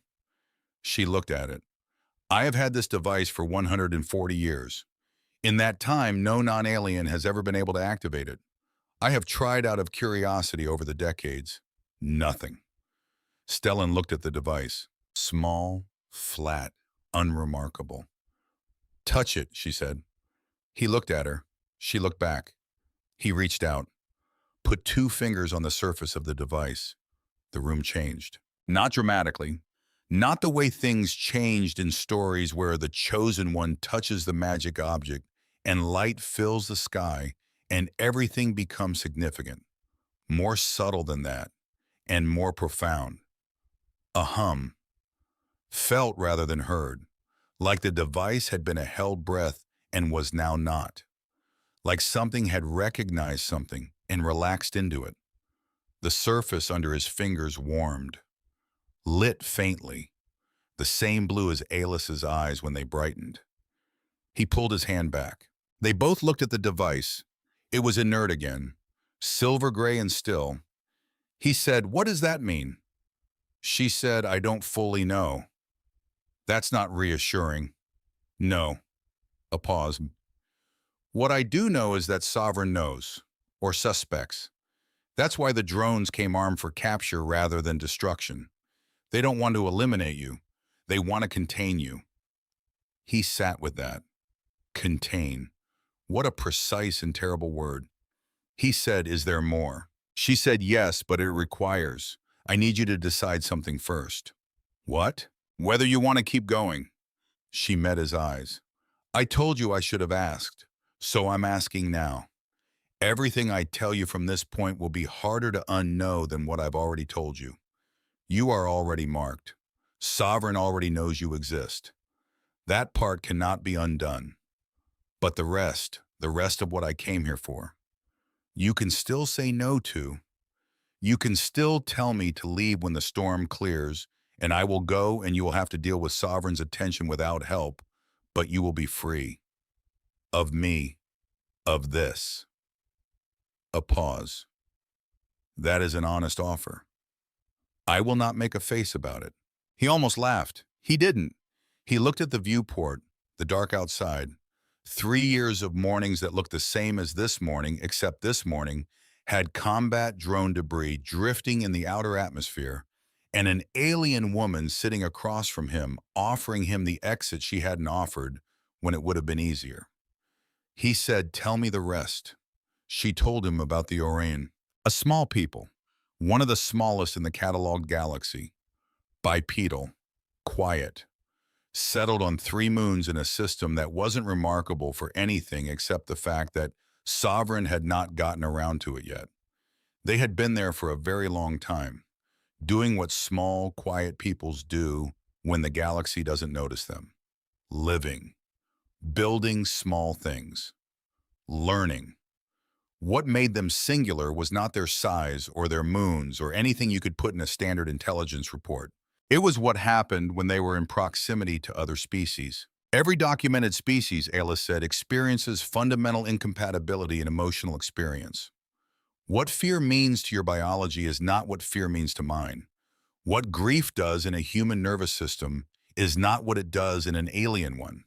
She looked at it. I have had this device for 140 years. In that time, no non-alien has ever been able to activate it. I have tried out of curiosity over the decades. Nothing. Stellan looked at the device. Small, flat, unremarkable. Touch it, she said. He looked at her. She looked back. He reached out, put 2 fingers on the surface of the device. The room changed. Not dramatically. Not the way things changed in stories where the chosen one touches the magic object and light fills the sky and everything becomes significant. More subtle than that and more profound. A hum. Felt rather than heard. Like the device had been a held breath and was now not. Like something had recognized something and relaxed into it. The surface under his fingers warmed. Lit faintly. The same blue as Aelis's eyes when they brightened. He pulled his hand back. They both looked at the device. It was inert again, silver gray and still. He said, "What does that mean?" She said, "I don't fully know." That's not reassuring. No. A pause. What I do know is that Sovereign knows, or suspects. That's why the drones came armed for capture rather than destruction. They don't want to eliminate you. They want to contain you. He sat with that. Contain. What a precise and terrible word. He said, "Is there more?" She said, "Yes, but it requires. I need you to decide something first." What? Whether you want to keep going. She met his eyes. I told you I should have asked, so I'm asking now. Everything I tell you from this point will be harder to unknow than what I've already told you. You are already marked. Sovereign already knows you exist. That part cannot be undone. But the rest of what I came here for, you can still say no to. You can still tell me to leave when the storm clears, and I will go and you will have to deal with Sovereign's attention without help, but you will be free. Of me. Of this. A pause. That is an honest offer. I will not make a face about it. He almost laughed. He didn't. He looked at the viewport, the dark outside. 3 years of mornings that looked the same as this morning, except this morning had combat drone debris drifting in the outer atmosphere and an alien woman sitting across from him, offering him the exit she hadn't offered when it would have been easier. He said, "Tell me the rest." She told him about the Orion. A small people, one of the smallest in the cataloged galaxy. Bipedal, quiet, settled on 3 moons in a system that wasn't remarkable for anything except the fact that Sovereign had not gotten around to it yet. They had been there for a very long time, doing what small, quiet peoples do when the galaxy doesn't notice them. Living, building small things, learning. What made them singular was not their size or their moons or anything you could put in a standard intelligence report. It was what happened when they were in proximity to other species. Every documented species, Aelis said, experiences fundamental incompatibility in emotional experience. What fear means to your biology is not what fear means to mine. What grief does in a human nervous system is not what it does in an alien one.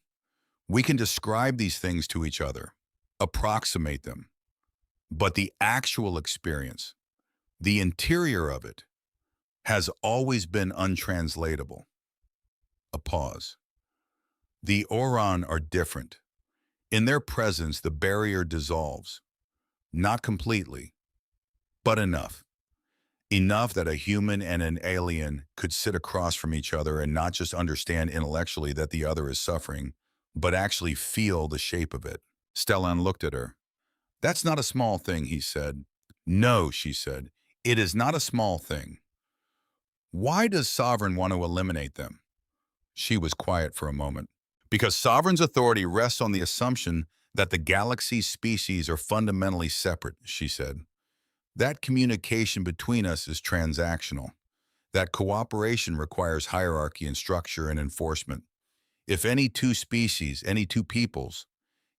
We can describe these things to each other, approximate them. But the actual experience, the interior of it, has always been untranslatable. A pause. The Orion are different. In their presence, the barrier dissolves. Not completely, but enough. Enough that a human and an alien could sit across from each other and not just understand intellectually that the other is suffering, but actually feel the shape of it. Stellan looked at her. "That's not a small thing," he said. "No," she said. "It is not a small thing." Why does Sovereign want to eliminate them? She was quiet for a moment. Because Sovereign's authority rests on the assumption That the galaxy species are fundamentally separate, she said. That communication between us is transactional. That cooperation requires hierarchy and structure and enforcement. If any two species, any two peoples,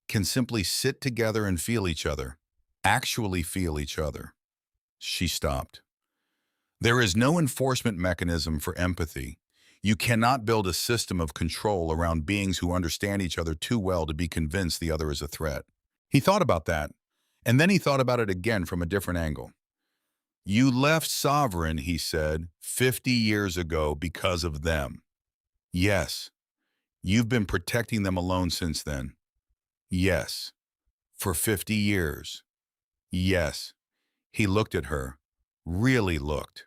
can simply sit together and feel each other, actually feel each other. She stopped. There is no enforcement mechanism for empathy. You cannot build a system of control around beings who understand each other too well to be convinced the other is a threat. He thought about that, and then he thought about it again from a different angle. You left Sovereign, he said, 50 years ago because of them. Yes. You've been protecting them alone since then. Yes. For 50 years. Yes. He looked at her. Really looked.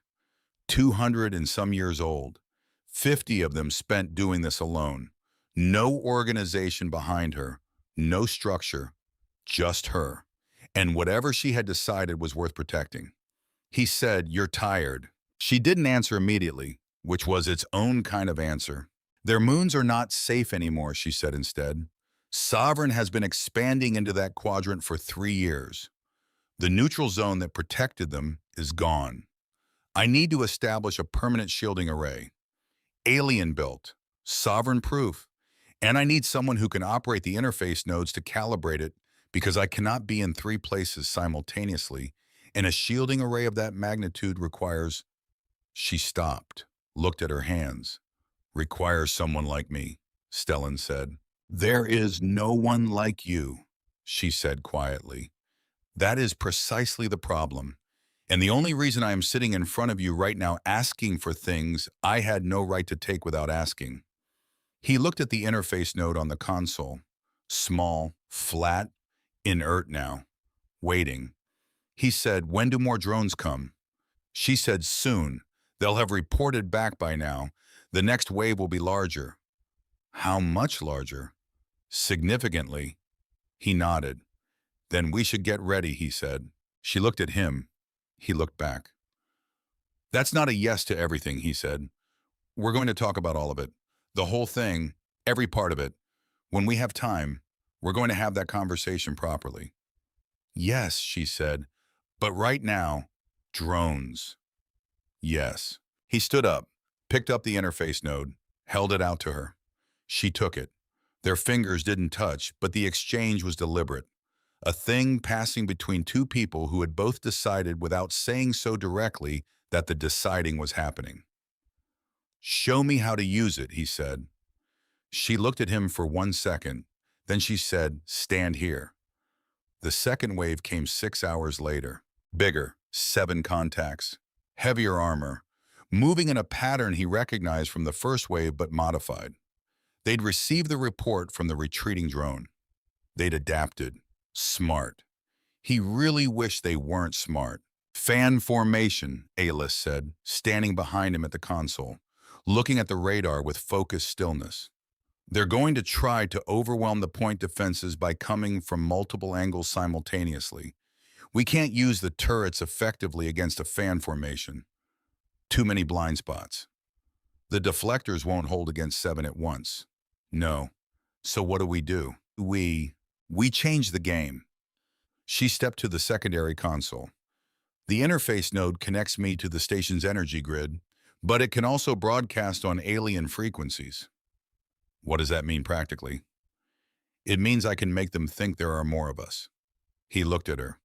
200 and some years old. 50 of them spent doing this alone. No organization behind her. No structure. Just her. And whatever she had decided was worth protecting. He said, "You're tired." She didn't answer immediately, which was its own kind of answer. Their moons are not safe anymore, she said instead. Sovereign has been expanding into that quadrant for 3 years. The neutral zone that protected them is gone. I need to establish a permanent shielding array. Alien built, sovereign proof, and I need someone who can operate the interface nodes to calibrate it because I cannot be in 3 places simultaneously, and a shielding array of that magnitude requires... She stopped, looked at her hands. Requires someone like me, Stellan said. There is no one like you, she said quietly. That is precisely the problem. And the only reason I am sitting in front of you right now asking for things I had no right to take without asking. He looked at the interface node on the console. Small, flat, inert now. Waiting. He said, "When do more drones come?" She said, "Soon. They'll have reported back by now. The next wave will be larger." How much larger? Significantly. He nodded. Then we should get ready, he said. She looked at him. He looked back. That's not a yes to everything, he said. We're going to talk about all of it. The whole thing, every part of it. When we have time, we're going to have that conversation properly. Yes, she said. But right now, drones. Yes. He stood up, picked up the interface node, held it out to her. She took it. Their fingers didn't touch, but the exchange was deliberate. A thing passing between two people who had both decided without saying so directly that the deciding was happening. Show me how to use it, he said. She looked at him for 1 second. Then she said, stand here. The second wave came 6 hours later. Bigger, 7 contacts, heavier armor, moving in a pattern he recognized from the first wave but modified. They'd received the report from the retreating drone. They'd adapted. Smart. He really wished they weren't smart. Fan formation, Alis said, standing behind him at the console, looking at the radar with focused stillness. They're going to try to overwhelm the point defenses by coming from multiple angles simultaneously. We can't use the turrets effectively against a fan formation. Too many blind spots. The deflectors won't hold against 7 at once. No. So what do? We change the game. She stepped to the secondary console. The interface node connects me to the station's energy grid, but it can also broadcast on alien frequencies. What does that mean practically? It means I can make them think there are more of us. He looked at her.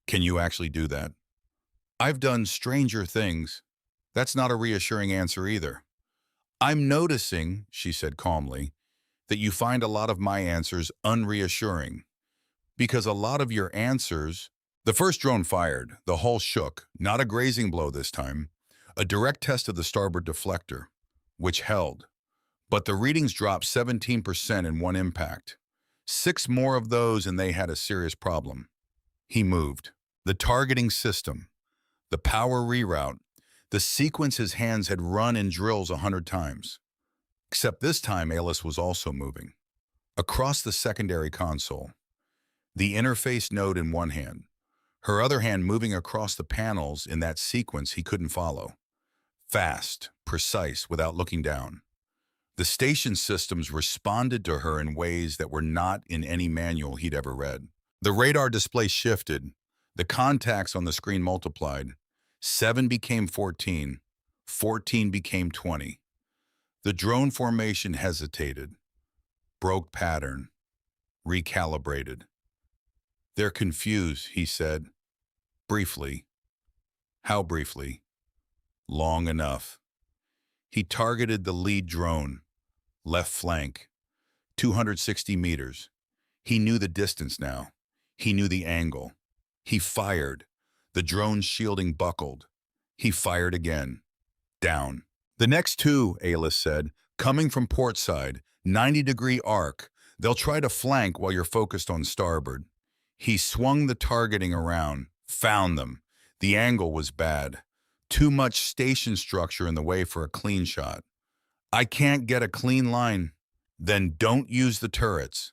Can you actually do that? I've done stranger things. That's not a reassuring answer either. I'm noticing, she said calmly, that you find a lot of my answers unreassuring. Because a lot of your answers... The first drone fired, the hull shook, not a grazing blow this time, a direct test of the starboard deflector, which held. But the readings dropped 17% in one impact. 6 more of those and they had a serious problem. He moved. The targeting system, the power reroute, the sequence his hands had run in drills 100 times. Except this time, Alis was also moving. Across the secondary console, the interface node in one hand, her other hand moving across the panels in that sequence he couldn't follow. Fast, precise, without looking down. The station systems responded to her in ways that were not in any manual he'd ever read. The radar display shifted. The contacts on the screen multiplied. 7 became 14. 14 became 20. The drone formation hesitated, broke pattern, recalibrated. "They're confused," he said. Briefly. How briefly? Long enough. He targeted the lead drone, left flank, 260 meters. He knew the distance now. He knew the angle. He fired. The drone's shielding buckled. He fired again. Down. "The next two," Ayla said, "coming from port side, 90-degree arc. They'll try to flank while you're focused on starboard." He swung the targeting around. Found them. The angle was bad. Too much station structure in the way for a clean shot. "I can't get a clean line." "Then don't use the turrets."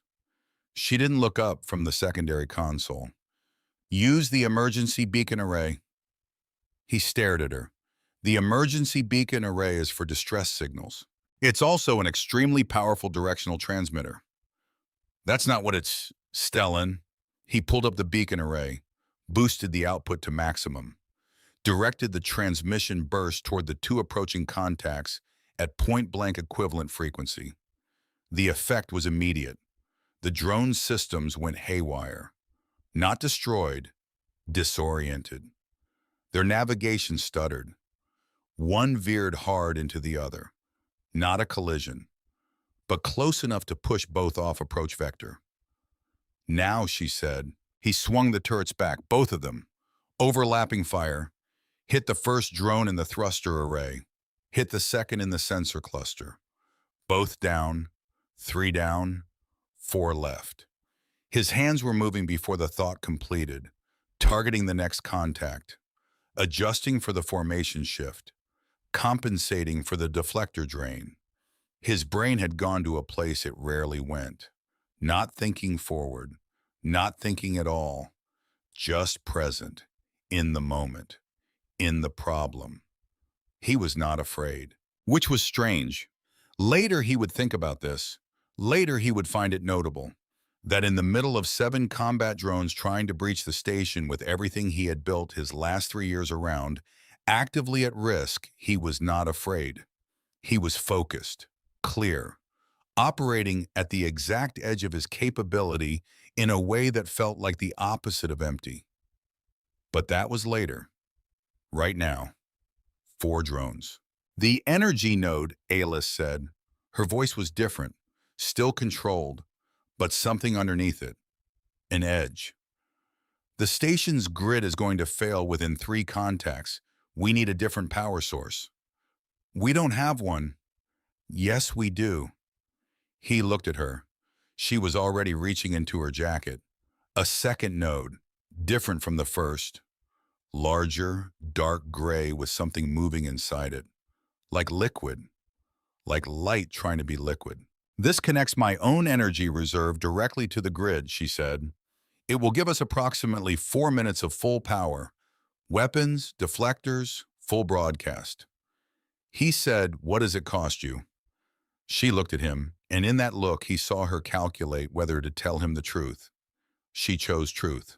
She didn't look up from the secondary console. "Use the emergency beacon array." He stared at her. The emergency beacon array is for distress signals. It's also an extremely powerful directional transmitter. "That's not what it's, Stellan." He pulled up the beacon array, boosted the output to maximum, directed the transmission burst toward the two approaching contacts at point-blank equivalent frequency. The effect was immediate. The drone systems went haywire. Not destroyed, disoriented. Their navigation stuttered. One veered hard into the other. Not a collision, but close enough to push both off approach vector. "Now," she said. He swung the turrets back, both of them. Overlapping fire. Hit the first drone in the thruster array. Hit the second in the sensor cluster. Both down. 3 down. 4 left. His hands were moving before the thought completed, targeting the next contact, adjusting for the formation shift, compensating for the deflector drain. His brain had gone to a place it rarely went, not thinking forward, not thinking at all, just present, in the moment, in the problem. He was not afraid, which was strange. Later he would think about this. Later he would find it notable that in the middle of 7 combat drones trying to breach the station with everything he had built his last 3 years around, actively at risk, he was not afraid. He was focused, clear, operating at the exact edge of his capability in a way that felt like the opposite of empty. But that was later. Right now, 4 drones. "The energy node," Ayla said. Her voice was different, still controlled, but something underneath it. An edge. "The station's grid is going to fail within 3 contacts. We need a different power source." "We don't have one." "Yes, we do." He looked at her. She was already reaching into her jacket. A second node, different from the first. Larger, dark gray with something moving inside it. Like liquid. Like light trying to be liquid. "This connects my own energy reserve directly to the grid," she said. "It will give us approximately 4 minutes of full power. Weapons, deflectors, full broadcast." He said, "What does it cost you?" She looked at him, and in that look he saw her calculate whether to tell him the truth. She chose truth.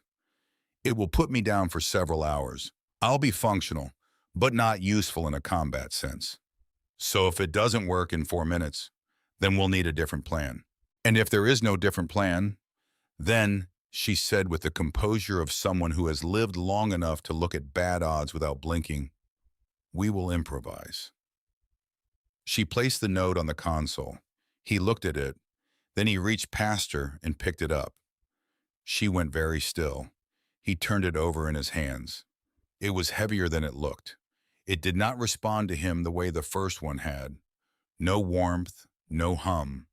"It will put me down for several hours. I'll be functional, but not useful in a combat sense. So if it doesn't work in 4 minutes, then we'll need a different plan. And if there is no different plan, then," she said with the composure of someone who has lived long enough to look at bad odds without blinking, "we will improvise." She placed the note on the console. He looked at it. Then he reached past her and picked it up. She went very still. He turned it over in his hands. It was heavier than it looked. It did not respond to him the way the first one had. No warmth, no hum,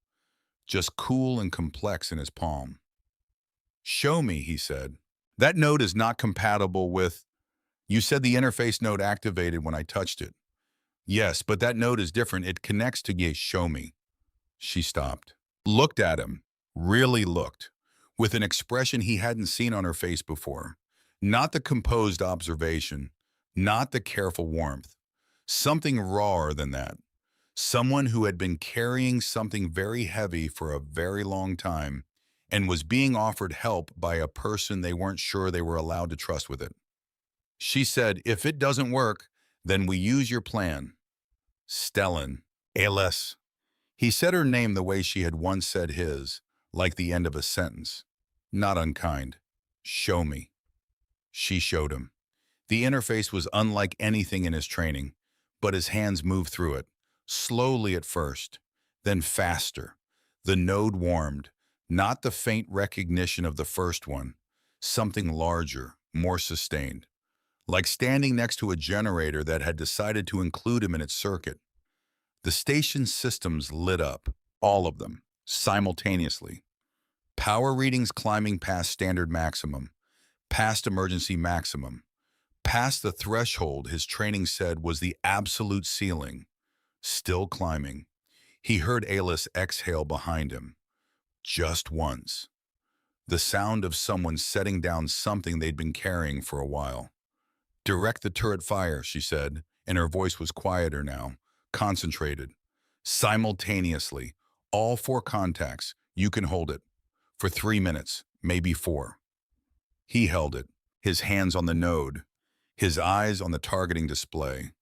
just cool and complex in his palm. "Show me," he said. "That node is not compatible with—" "You said the interface node activated when I touched it." "Yes, but that node is different. It connects to ye." "Show me." She stopped, looked at him, really looked, with an expression he hadn't seen on her face before. Not the composed observation, not the careful warmth. Something rawer than that. Someone who had been carrying something very heavy for a very long time and was being offered help by a person they weren't sure they were allowed to trust with it. She said, "If it doesn't work, then we use your plan." Stellan, ALS. He said her name the way she had once said his, like the end of a sentence. Not unkind. "Show me." She showed him. The interface was unlike anything in his training, but his hands moved through it, slowly at first, then faster. The node warmed, not the faint recognition of the first one, something larger, more sustained, like standing next to a generator that had decided to include him in its circuit. The station's systems lit up, all of them, simultaneously. Power readings climbing past standard maximum, past emergency maximum, past the threshold his training said was the absolute ceiling, still climbing. He heard Alice exhale behind him, just once. The sound of someone setting down something they'd been carrying for a while. "Direct the turret fire," she said, and her voice was quieter now, concentrated. "Simultaneously, all 4 contacts, you can hold it. For 3 minutes, maybe 4. He held it, his hands on the node, his eyes on the targeting display,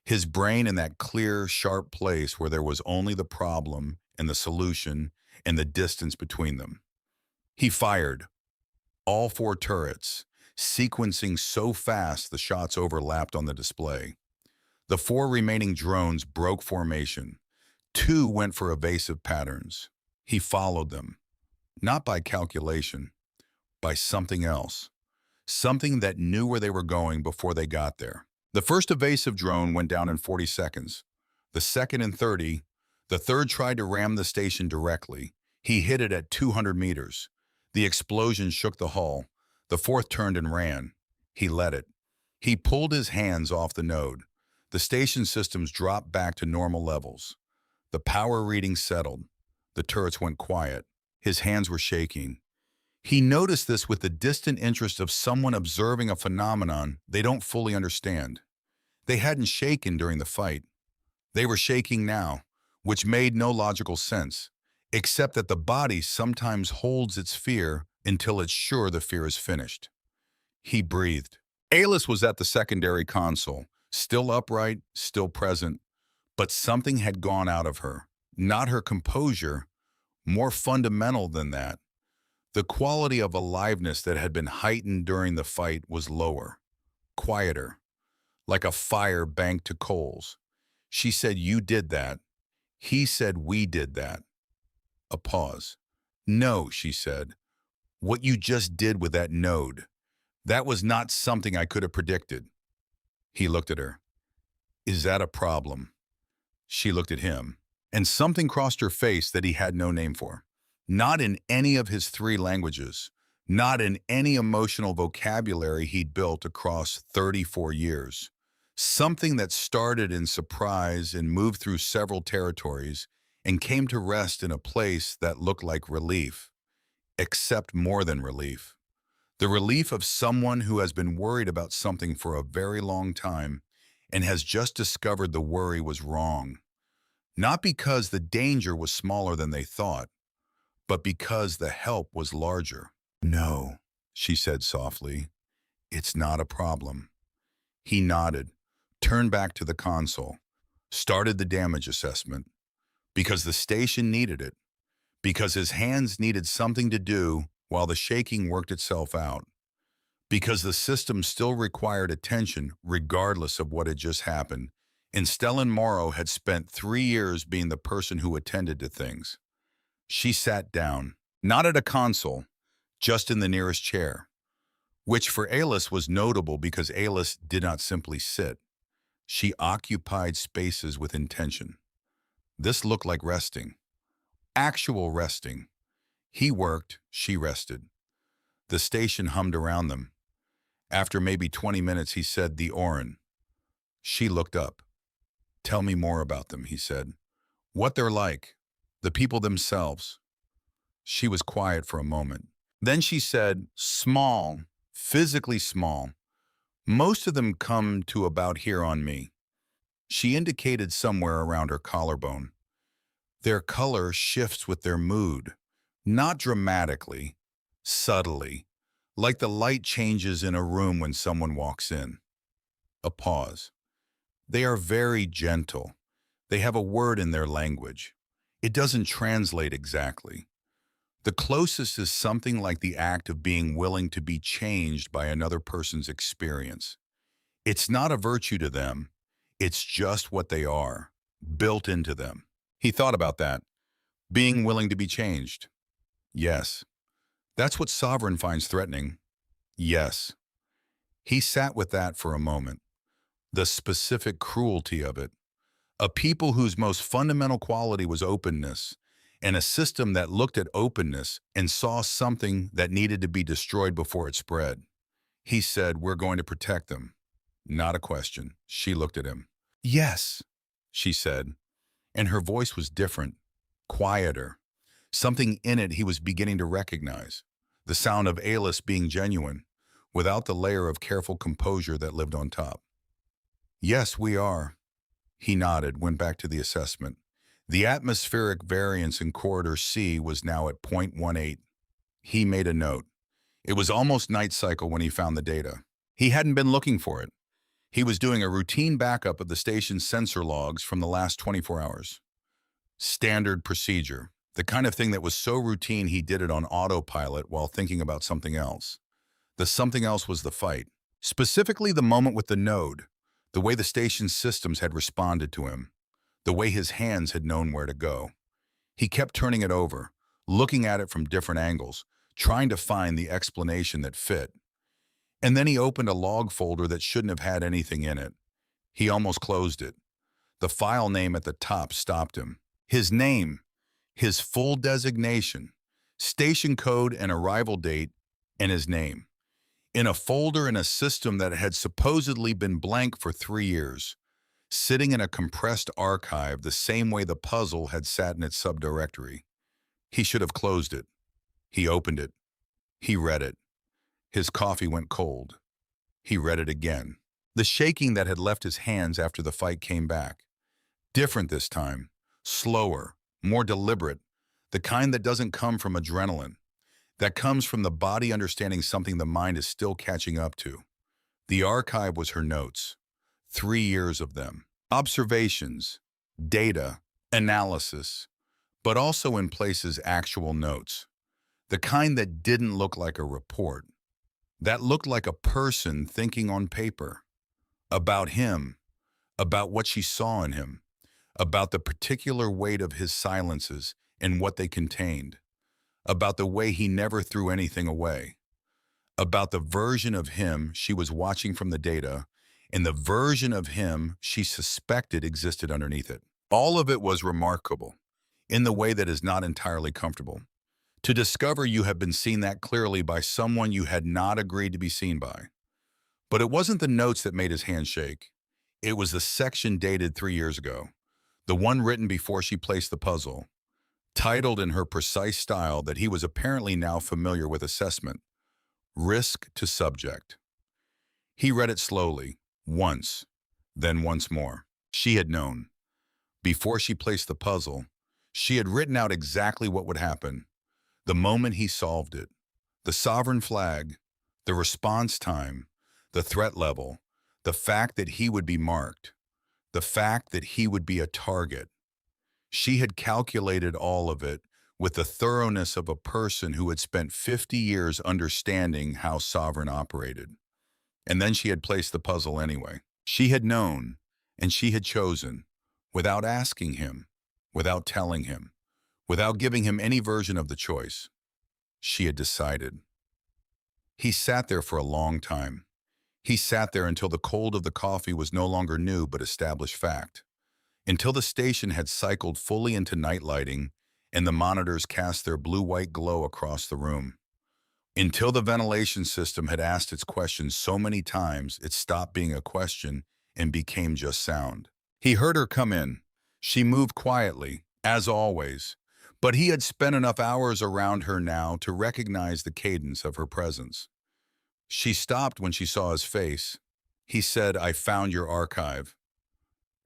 his brain in that clear, sharp place where there was only the problem and the solution and the distance between them. He fired, all 4 turrets, sequencing so fast the shots overlapped on the display. The 4 remaining drones broke formation. 2 went for evasive patterns. He followed them, not by calculation, by something else. Something that knew where they were going before they got there. The first evasive drone went down in 40 seconds. The second in 30. The third tried to ram the station directly. He hit it at 200 meters. The explosion shook the hull. The fourth turned and ran. He let it. He pulled his hands off the node. The station systems dropped back to normal levels. The power readings settled. The turrets went quiet. His hands were shaking. He noticed this with the distant interest of someone observing a phenomenon they don't fully understand. They hadn't shaken during the fight. They were shaking now, which made no logical sense, except that the body sometimes holds its fear until it's sure the fear is finished. He breathed. Alice was at the secondary console, still upright, still present, but something had gone out of her. Not her composure, more fundamental than that. The quality of aliveness that had been heightened during the fight was lower, quieter, like a fire banked to coals. She said, "You did that." He said, "We did that." A pause. "No," she said. "What you just did with that node, that was not something I could have predicted." He looked at her. "Is that a problem?" She looked at him, and something crossed her face that he had no name for. Not in any of his 3 languages, not in any emotional vocabulary he'd built across 34 years. Something that started in surprise and moved through several territories and came to rest in a place that looked like relief, except more than relief. The relief of someone who has been worried about something for a very long time and has just discovered the worry was wrong. Not because the danger was smaller than they thought, but because the help was larger. "No," she said softly. "It's not a problem." He nodded, turned back to the console, started the damage assessment. Because the station needed it. Because his hands needed something to do while the shaking worked itself out. Because the system still required attention regardless of what had just happened. And Stellan Morrow had spent 3 years being the person who attended to things. She sat down, not at a console, just in the nearest chair, which for Alice was notable because Alice did not simply sit. She occupied spaces with intention. This looked like resting. Actual resting. He worked, she rested. The station hummed around them. After maybe 20 minutes, he said, "The Orin." She looked up. "Tell me more about them," he said. "What they're like. The people themselves." She was quiet for a moment. Then she said, "Small, physically small. Most of them come to about here on me. She indicated somewhere around her collarbone. Their color shifts with their mood, not dramatically, subtly, like the light changes in a room when someone walks in. A pause. They are very gentle. They have a word in their language. It doesn't translate exactly. The closest is something like the act of being willing to be changed by another person's experience. It's not a virtue to them. It's just what they are, built into them. He thought about that. Being willing to be changed. Yes. That's what Sovereign finds threatening. Yes. He sat with that for a moment. The specific cruelty of it. A people whose most fundamental quality was openness, and a system that looked at openness and saw something that needed to be destroyed before it spread. He said, "We're going to protect them." Not a question. She looked at him. "Yes," she said, and her voice was different, quieter. Something in it he was beginning to recognize. The sound of Alice being genuine, without the layer of careful composure that lived on top. "Yes, we are." He nodded, went back to the assessment. The atmospheric variance in corridor C was now at 0.18. He made a note. It was almost night cycle when he found the data. He hadn't been looking for it. He was doing a routine backup of the station's sensor logs from the last 24 hours. Standard procedure. The kind of thing that was so routine he did it on autopilot while thinking about something else. The something else was the fight. Specifically the moment with the node. The way the station's systems had responded to him. The way his hands had known where to go. He kept turning it over, looking at it from different angles, trying to find the explanation that fit. And then he opened a log folder that shouldn't have had anything in it. He almost closed it. The file name at the top stopped him. His name, his full designation, station code and arrival date, and his name. In a folder in a system that had supposedly been blank for 3 years, sitting in a compressed archive the same way the puzzle had sat in its subdirectory. He should have closed it. He opened it. He read it. His coffee went cold. He read it again. The shaking that had left his hands after the fight came back. Different this time. Slower. More deliberate. The kind that doesn't come from adrenaline. That comes from the body understanding something the mind is still catching up to. The archive was her notes. 3 years of them. Observations, data, analysis, but also in places actual notes. The kind that didn't look like a report. That looked like a person thinking on paper. About him, about what she saw in him, about the particular weight of his silences and what they contained. About the way he never threw anything away, about the version of him she was watching from the data, and the version of him she suspected existed underneath it. All of it was remarkable, in the way that is not entirely comfortable. To discover you have been seen that clearly by someone you had not agreed to be seen by. But it wasn't the notes that made his hand shake. It was the section dated 3 years ago, the one written before she placed the puzzle. Titled in her precise style that he was apparently now familiar with assessment, Risk to Subject. He read it slowly, once, then once more. She had known. Before she placed the puzzle, she had written out exactly what would happen, the moment he solved it, the sovereign flag, the response time, the threat level, the fact that he would be marked, the fact that he would be a target. She had calculated all of it with the thoroughness of a person who had spent 50 years understanding how Sovereign operated. And then she had placed the puzzle anyway. She had known, and she had chosen, without asking him, without telling him, without giving him any version of the choice. She had decided. He sat there for a long time. He sat there until the cold of the coffee was no longer new but established fact. Until the station had cycled fully into night lighting and the monitors cast their blue-white glow across the room. Until the ventilation system had asked its question so many times it stopped being a question and became just sound. He heard her come in. She moved quietly, as always, but he had spent enough hours around her now to recognize the cadence of her presence. She stopped when she saw his face. He said, "I found your archive."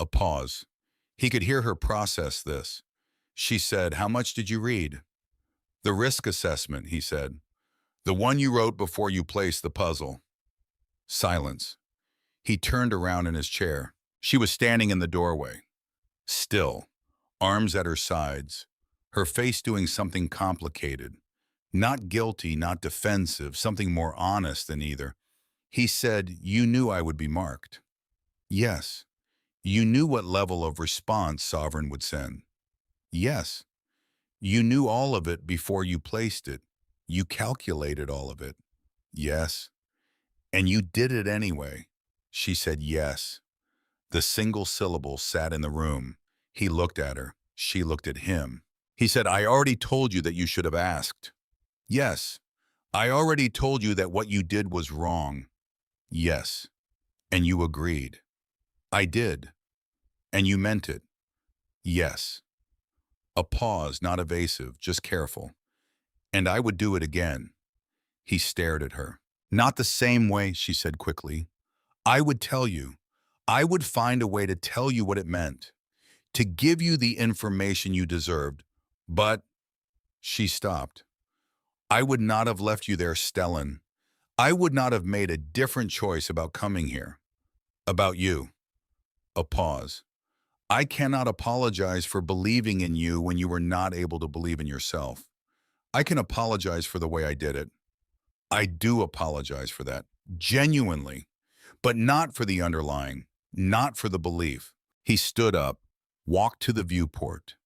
A pause. He could hear her process this. She said, "How much did you read?" "The risk assessment," he said. "The one you wrote before you placed the puzzle." Silence. He turned around in his chair. She was standing in the doorway, still, arms at her sides, her face doing something complicated. Not guilty, not defensive, something more honest than either. He said, "You knew I would be marked." "Yes." "You knew what level of response Sovereign would send." "Yes." "You knew all of it before you placed it. You calculated all of it." "Yes." "And you did it anyway." She said, "Yes." The single syllable sat in the room. He looked at her. She looked at him. He said, "I already told you that you should have asked." "Yes." "I already told you that what you did was wrong." "Yes." "And you agreed." "I did." "And you meant it." "Yes." A pause, not evasive, just careful. "And I would do it again." He stared at her. "Not the same way," she said quickly. "I would tell you. I would find a way to tell you what it meant, to give you the information you deserved. But," she stopped, "I would not have left you there, Stellan. I would not have made a different choice about coming here. About you." A pause. "I cannot apologize for believing in you when you were not able to believe in yourself. I can apologize for the way I did it. I do apologize for that, genuinely, but not for the underlying, not for the belief." He stood up, walked to the viewport,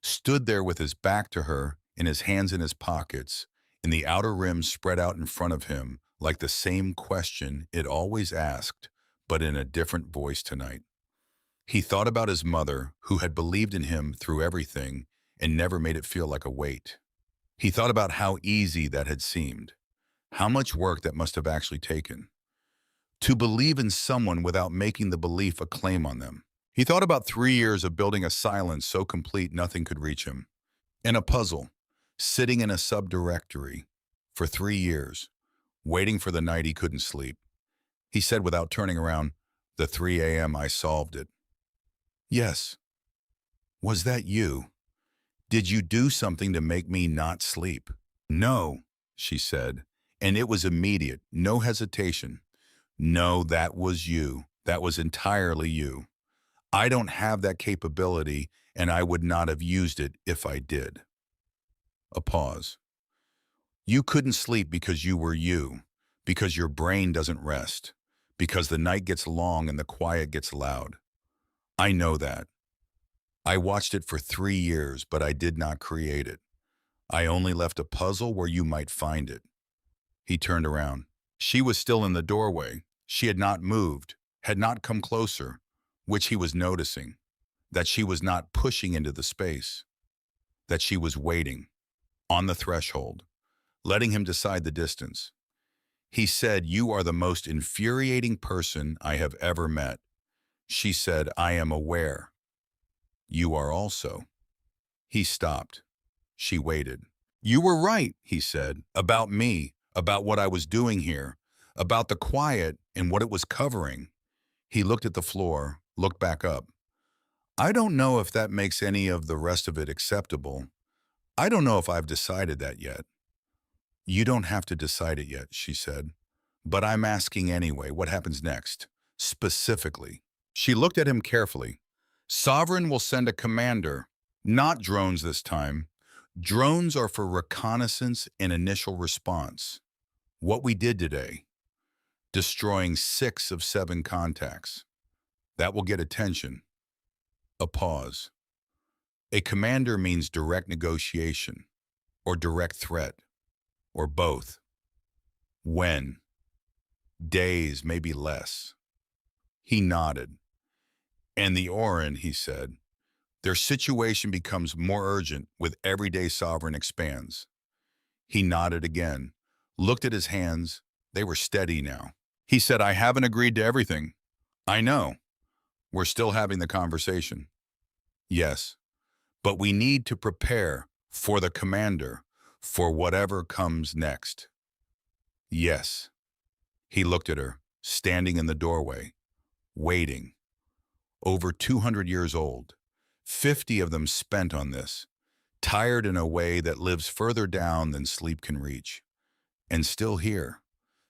stood there with his back to her and his hands in his pockets, and the outer rim spread out in front of him like the same question it always asked, but in a different voice tonight. He thought about his mother, who had believed in him through everything and never made it feel like a weight. He thought about how easy that had seemed, how much work that must have actually taken. To believe in someone without making the belief a claim on them. He thought about 3 years of building a silence so complete nothing could reach him. In a puzzle, sitting in a subdirectory for 3 years, waiting for the night he couldn't sleep. He said without turning around, "The 3 a.m. I solved it." "Yes." "Was that you? Did you do something to make me not sleep?" "No," she said, and it was immediate, no hesitation. "No, that was you. That was entirely you. I don't have that capability, and I would not have used it if I did." A pause. "You couldn't sleep because you were you, because your brain doesn't rest, because the night gets long and the quiet gets loud. I know that. I watched it for 3 years, but I did not create it. I only left a puzzle where you might find it." He turned around. She was still in the doorway. She had not moved, had not come closer, which he was noticing, that she was not pushing into the space, that she was waiting, on the threshold, letting him decide the distance. He said, "You are the most infuriating person I have ever met." She said, "I am aware. You are also." He stopped. She waited. "You were right," he said, "about me, about what I was doing here, about the quiet and what it was covering." He looked at the floor, looked back up. "I don't know if that makes any of the rest of it acceptable. I don't know if I've decided that yet." "You don't have to decide it yet," she said. "But I'm asking anyway, what happens next? Specifically." She looked at him carefully. "Sovereign will send a commander, not drones this time. Drones are for reconnaissance and initial response. What we did today, destroying 6 of 7 contacts. That will get attention." A pause. "A commander means direct negotiation, or direct threat, or both. When? Days, maybe less." He nodded. "And the Orin," he said, "their situation becomes more urgent with every day Sovereign expands." He nodded again, looked at his hands. They were steady now. He said, "I haven't agreed to everything." "I know. We're still having the conversation." "Yes. But we need to prepare for the commander, for whatever comes next." "Yes." He looked at her, standing in the doorway, waiting. over 200 years old, 50 of them spent on this, tired in a way that lives further down than sleep can reach. And still here,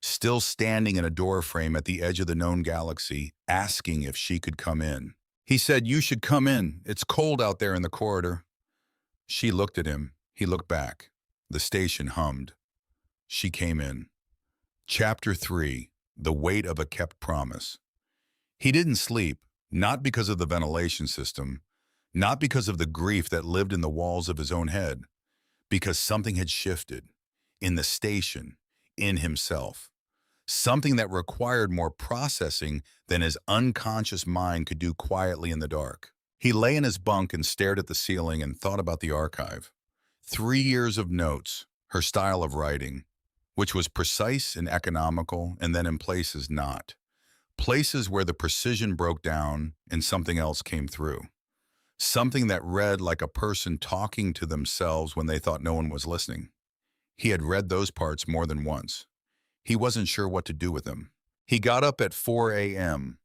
still standing in a doorframe at the edge of the known galaxy, asking if she could come in. He said, "You should come in. It's cold out there in the corridor." She looked at him. He looked back. The station hummed. She came in. Chapter 3, The Weight of a Kept Promise. He didn't sleep, not because of the ventilation system, not because of the grief that lived in the walls of his own head, because something had shifted in the station, in himself. Something that required more processing than his unconscious mind could do quietly in the dark. He lay in his bunk and stared at the ceiling and thought about the archive. 3 years of notes, her style of writing, which was precise and economical, and then in places not. Places where the precision broke down and something else came through. Something that read like a person talking to themselves when they thought no one was listening. He had read those parts more than once. He wasn't sure what to do with them. He got up at 4 a.m.,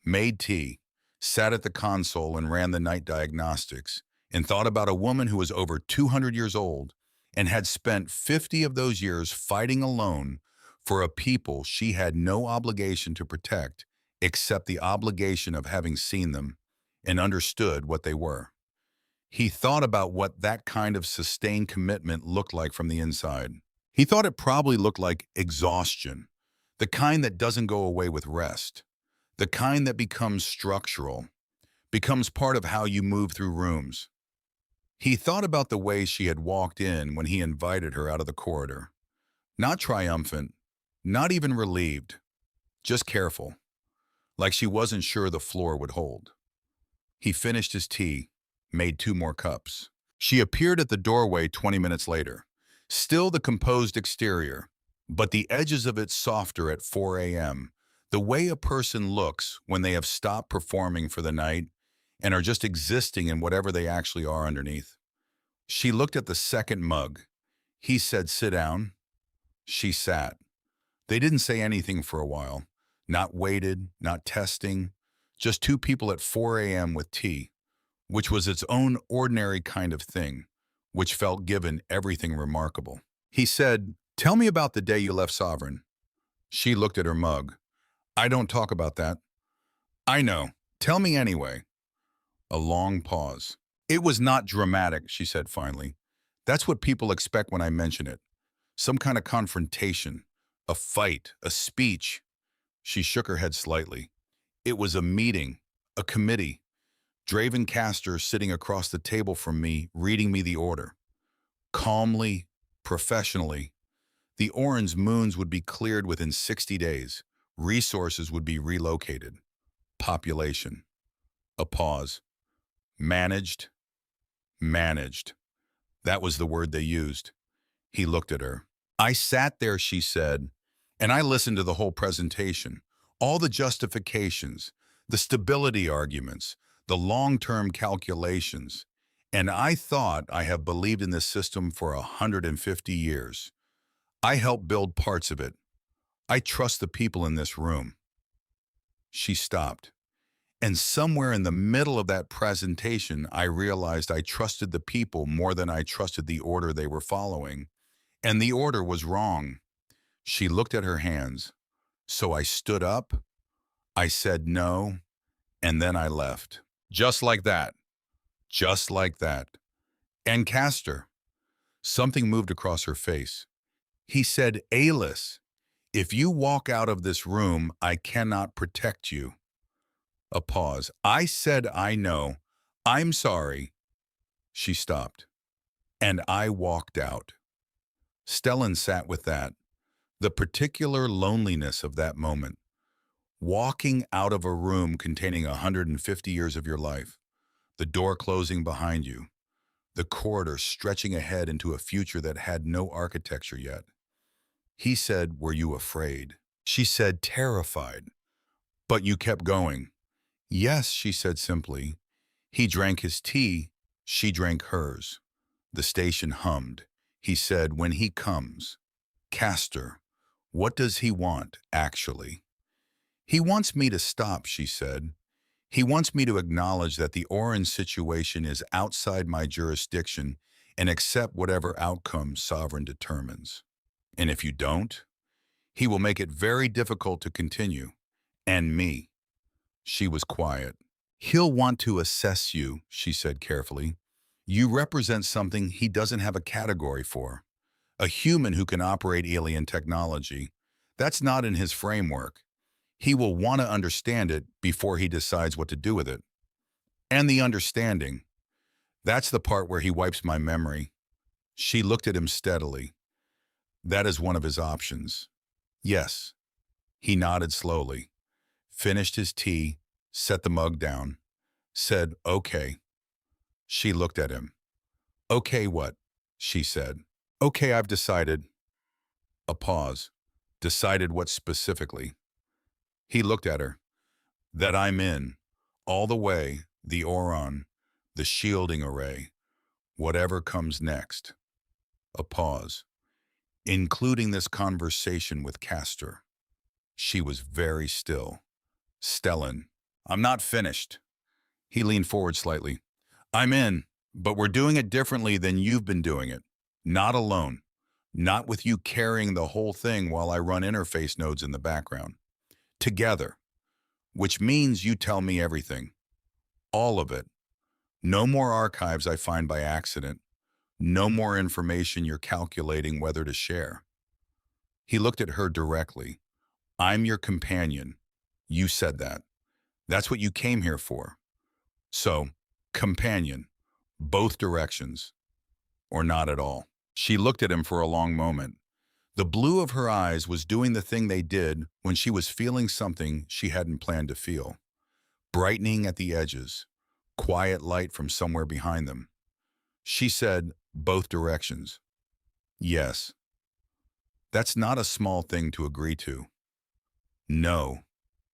made tea, sat at the console and ran the night diagnostics, and thought about a woman who was over 200 years old and had spent 50 of those years fighting alone for a people she had no obligation to protect except the obligation of having seen them and understood what they were. He thought about what that kind of sustained commitment looked like from the inside. He thought it probably looked like exhaustion, the kind that doesn't go away with rest, the kind that becomes structural, becomes part of how you move through rooms. He thought about the way she had walked in when he invited her out of the corridor. Not triumphant, not even relieved, just careful, like she wasn't sure the floor would hold. He finished his tea, made 2 more cups. She appeared at the doorway 20 minutes later, still the composed exterior, but the edges of it softer at 4 a.m., the way a person looks when they have stopped performing for the night and are just existing in whatever they actually are underneath. She looked at the second mug. He said, "Sit down." She sat. They didn't say anything for a while, not waited, not testing, just 2 people at 4 a.m. with tea, which was its own ordinary kind of thing, which felt given everything remarkable. He said, "Tell me about the day you left Sovereign." She looked at her mug. "I don't talk about that." "I know. Tell me anyway." A long pause. "It was not dramatic," she said finally. "That's what people expect when I mention it. Some kind of confrontation, a fight, a speech." She shook her head slightly. "It was a meeting, a committee. Draven Castor sitting across the table from me, reading me the order. Calmly, professionally. The Orange Moons would be cleared within 60 days. Resources would be relocated. Population." A pause. "Managed. Managed." That was the word they used. He looked at her. "I sat there," she said, "and I listened to the whole presentation. All the justifications, the stability arguments, the long-term calculations. And I thought I have believed in this system for 150 years. I helped build parts of it. I trust the people in this room." She stopped. And somewhere in the middle of that presentation, I realized I trusted the people more than I trusted the order they were following. And the order was wrong. She looked at her hands. So I stood up, I said no, and then I left. Just like that. Just like that. And Castor. Something moved across her face. He said, "Alice, if you walk out of this room, I cannot protect you." A pause. "I said I know. I'm sorry." She stopped. And I walked out. Stellan sat with that. The particular loneliness of that moment. Walking out of a room containing 150 years of your life. The door closing behind you. The corridor stretching ahead into a future that had no architecture yet. He said, "Were you afraid?" She said, "Terrified." "But you kept going." "Yes," she said simply. He drank his tea. She drank hers. The station hummed. He said, "When he comes." "Castor, what does he want, actually?" "He wants me to stop," she said. He wants me to acknowledge that the Orin situation is outside my jurisdiction and accept whatever outcome Sovereign determines. And if you don't, he will make it very difficult to continue. And me. She was quiet. He'll want to assess you, she said carefully. You represent something he doesn't have a category for. A human who can operate alien technology. That's not in his framework. He will want to understand it before he decides what to do with it. And the understanding. That's the part where he wipes my memory. She looked at him steadily. That is one of his options. Yes. He nodded slowly, finished his tea, set the mug down, said, okay. She looked at him. Okay, what? She said. Okay, I've decided. A pause. Decided what specifically? He looked at her. That I'm in, all the way, the Oron, the shielding array, whatever comes next. A pause. Including this conversation with Castor. She was very still. Stellan, I'm not finished. He leaned forward slightly. I'm in, but we're doing it differently than you've been doing it. Not alone. Not with you carrying the whole thing while I run interface nodes in the background. Together. Which means you tell me everything. All of it. No more archives I find by accident. No more information you're calculating whether to share. He looked at her directly. I'm your companion. You said that. That's what you came here for. So, companion. Both directions. Or not at all. She looked at him for a long moment. The blue of her eyes was doing the thing they did when she was feeling something she hadn't planned to feel. Brightening at the edges. Quiet light from somewhere behind them. She said, both directions. Yes. That's not a small thing to agree to. No,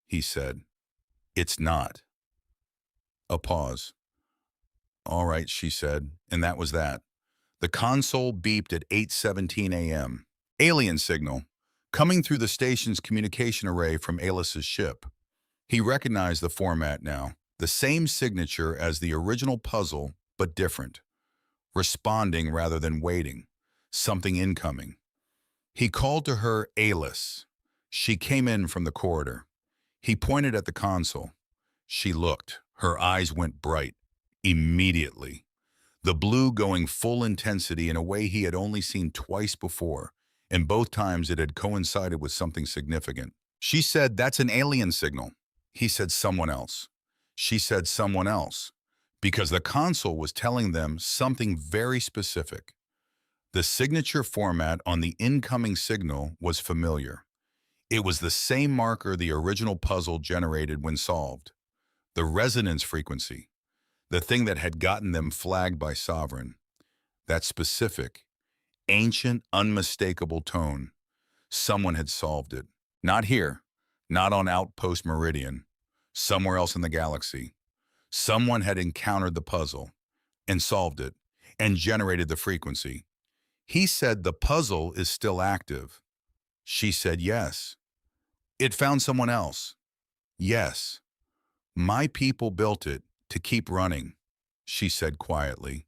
he said. It's not. A pause. All right, she said, and that was that. The console beeped at 8:17 a.m. Alien signal, coming through the station's communication array from Aelis's ship. He recognized the format now, the same signature as the original puzzle, but different. Responding rather than waiting, something incoming. He called to her Aelis. She came in from the corridor. He pointed at the console. She looked. Her eyes went bright. Immediately. The blue going full intensity in a way he had only seen twice before, and both times it had coincided with something significant. She said, that's an alien signal. He said, someone else. She said, someone else. Because the console was telling them something very specific. The signature format on the incoming signal was familiar. It was the same marker the original puzzle generated when solved. The resonance frequency, the thing that had gotten them flagged by Sovereign. That specific, ancient, unmistakable tone. Someone had solved it. Not here, not on Outpost Meridian, somewhere else in the galaxy. Someone had encountered the puzzle and solved it and generated the frequency. He said the puzzle is still active. She said yes. It found someone else. Yes. My people built it to keep running, she said quietly.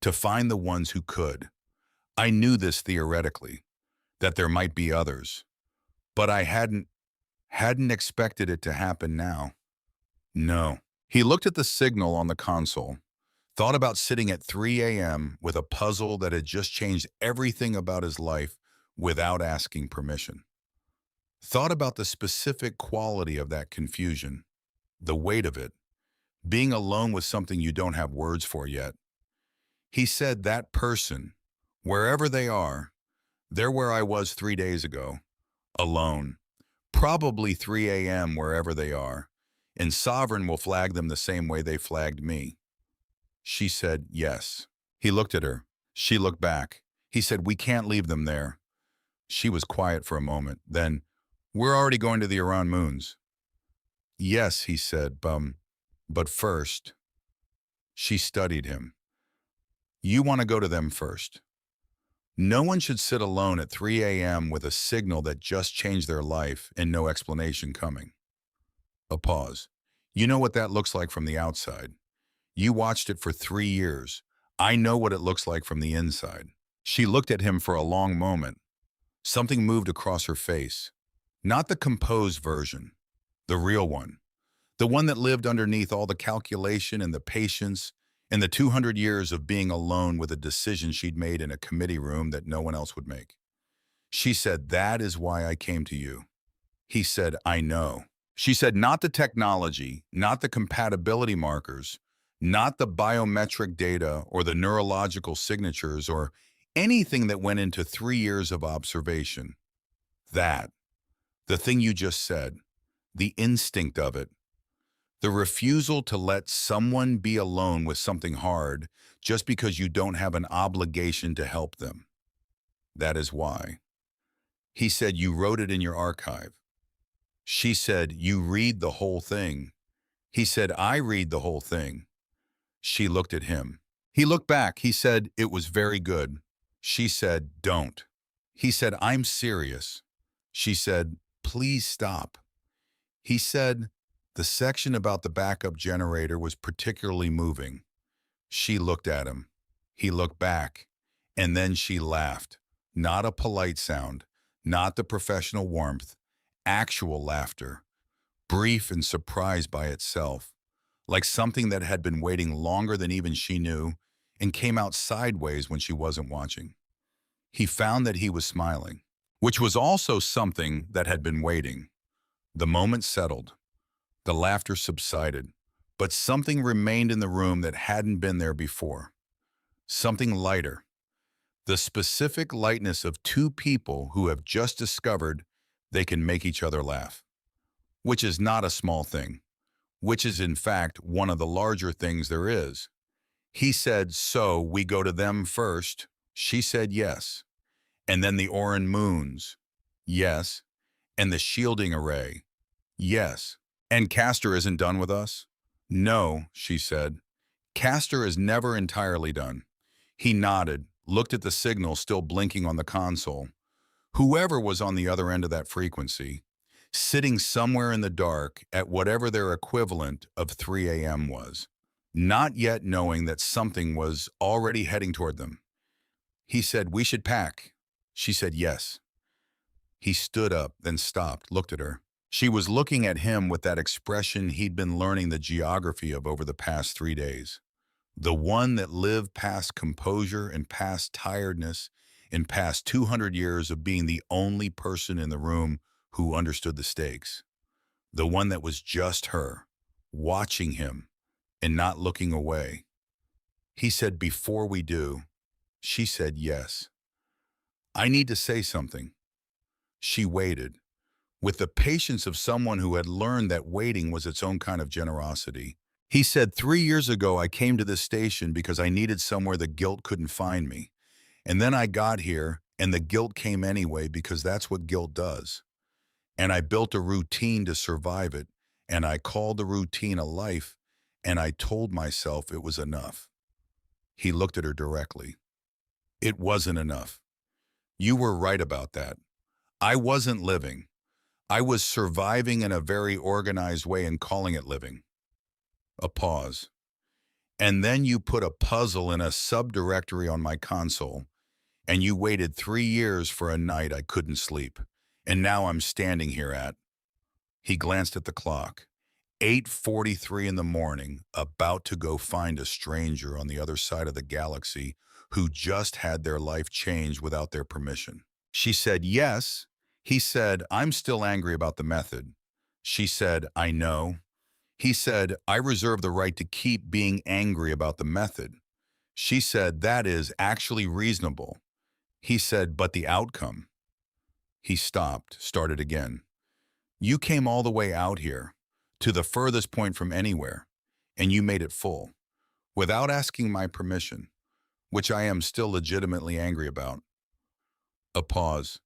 To find the ones who could. I knew this theoretically, that there might be others. But I hadn't expected it to happen now. No. He looked at the signal on the console, thought about sitting at 3 a.m. with a puzzle that had just changed everything about his life without asking permission. Thought about the specific quality of that confusion, the weight of it, being alone with something you don't have words for yet. He said that person, wherever they are, they're where I was 3 days ago, alone, probably 3 a.m. wherever they are, and Sovereign will flag them the same way they flagged me. She said, yes. He looked at her. She looked back. He said, we can't leave them there. She was quiet for a moment. Then, we're already going to the Iran moons. Yes, he said, but first. She studied him. You want to go to them first. No one should sit alone at 3 a.m. with a signal that just changed their life and no explanation coming. A pause. You know what that looks like from the outside. You watched it for 3 years. I know what it looks like from the inside. She looked at him for a long moment. Something moved across her face. Not the composed version, the real one. The one that lived underneath all the calculation and the patience and the 200 years of being alone with a decision she'd made in a committee room that no one else would make. She said, "That is why I came to you." He said, "I know." She said, "Not the technology, not the compatibility markers, not the biometric data or the neurological signatures or anything that went into 3 years of observation. That, the thing you just said, the instinct of it, the refusal to let someone be alone with something hard just because you don't have an obligation to help them. That is why." He said, "You wrote it in your archive." She said, "You read the whole thing." He said, "I read the whole thing." She looked at him. He looked back. He said, "It was very good." She said, "Don't." He said, "I'm serious." She said, "Please stop." He said, "The section about the backup generator was particularly moving." She looked at him. He looked back. And then she laughed. Not a polite sound, not the professional warmth, actual laughter, brief and surprised by itself, like something that had been waiting longer than even she knew and came out sideways when she wasn't watching. He found that he was smiling, which was also something that had been waiting. The moment settled. The laughter subsided, but something remained in the room that hadn't been there before. Something lighter. The specific lightness of two people who have just discovered they can make each other laugh. Which is not a small thing. Which is, in fact, one of the larger things there is. He said, "So we go to them first?" She said, "Yes." "And then the Oran moons?" "Yes." "And the shielding array?" "Yes." "And Castor isn't done with us?" "No," she said. "Castor is never entirely done." He nodded, looked at the signal still blinking on the console. Whoever was on the other end of that frequency, sitting somewhere in the dark at whatever their equivalent of 3 a.m. was, not yet knowing that something was already heading toward them. He said, "We should pack." She said, "Yes." He stood up, then stopped, looked at her. She was looking at him with that expression he'd been learning the geography of over the past 3 days. The one that lived past composure and past tiredness and past 200 years of being the only person in the room who understood the stakes. The one that was just her, watching him and not looking away. He said, "Before we do." She said, "Yes." "I need to say something." She waited, with the patience of someone who had learned that waiting was its own kind of generosity. He said, "3 years ago, I came to this station because I needed somewhere the guilt couldn't find me. And then I got here, and the guilt came anyway because that's what guilt does. And I built a routine to survive it, and I called the routine a life, and I told myself it was enough." He looked at her directly. "It wasn't enough. You were right about that. I wasn't living. I was surviving in a very organized way and calling it living." A pause. "And then you put a puzzle in a subdirectory on my console, and you waited 3 years for a night I couldn't sleep. And now I'm standing here at..." He glanced at the clock. 8:43 in the morning, about to go find a stranger on the other side of the galaxy who just had their life changed without their permission. She said, "Yes." He said, "I'm still angry about the method." She said, "I know." He said, "I reserve the right to keep being angry about the method." She said, "That is actually reasonable." He said, "But the outcome." He stopped, started again. "You came all the way out here, to the furthest point from anywhere, and you made it full, without asking my permission, which I am still legitimately angry about." A pause.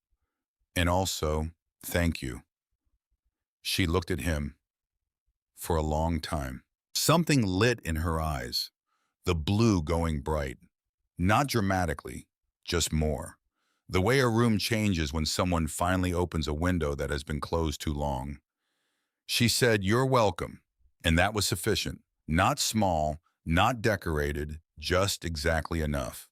"And also, thank you." She looked at him for a long time. Something lit in her eyes, the blue going bright. Not dramatically, just more. The way a room changes when someone finally opens a window that has been closed too long. She said, "You're welcome." And that was sufficient. Not small, not decorated, just exactly enough.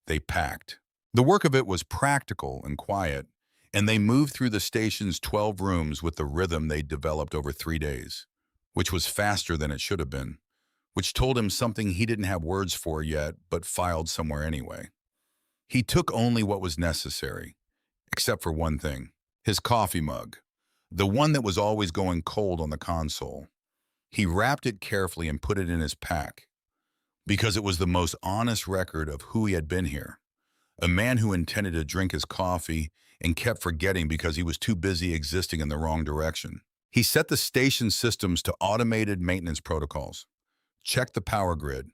They packed. The work of it was practical and quiet, and they moved through the station's 12 rooms with the rhythm they'd developed over 3 days, which was faster than it should have been, which told him something he didn't have words for yet, but filed somewhere anyway. He took only what was necessary, except for one thing, his coffee mug, the one that was always going cold on the console. He wrapped it carefully and put it in his pack, because it was the most honest record of who he had been here. A man who intended to drink his coffee and kept forgetting because he was too busy existing in the wrong direction. He set the station systems to automated maintenance protocols, checked the power grid,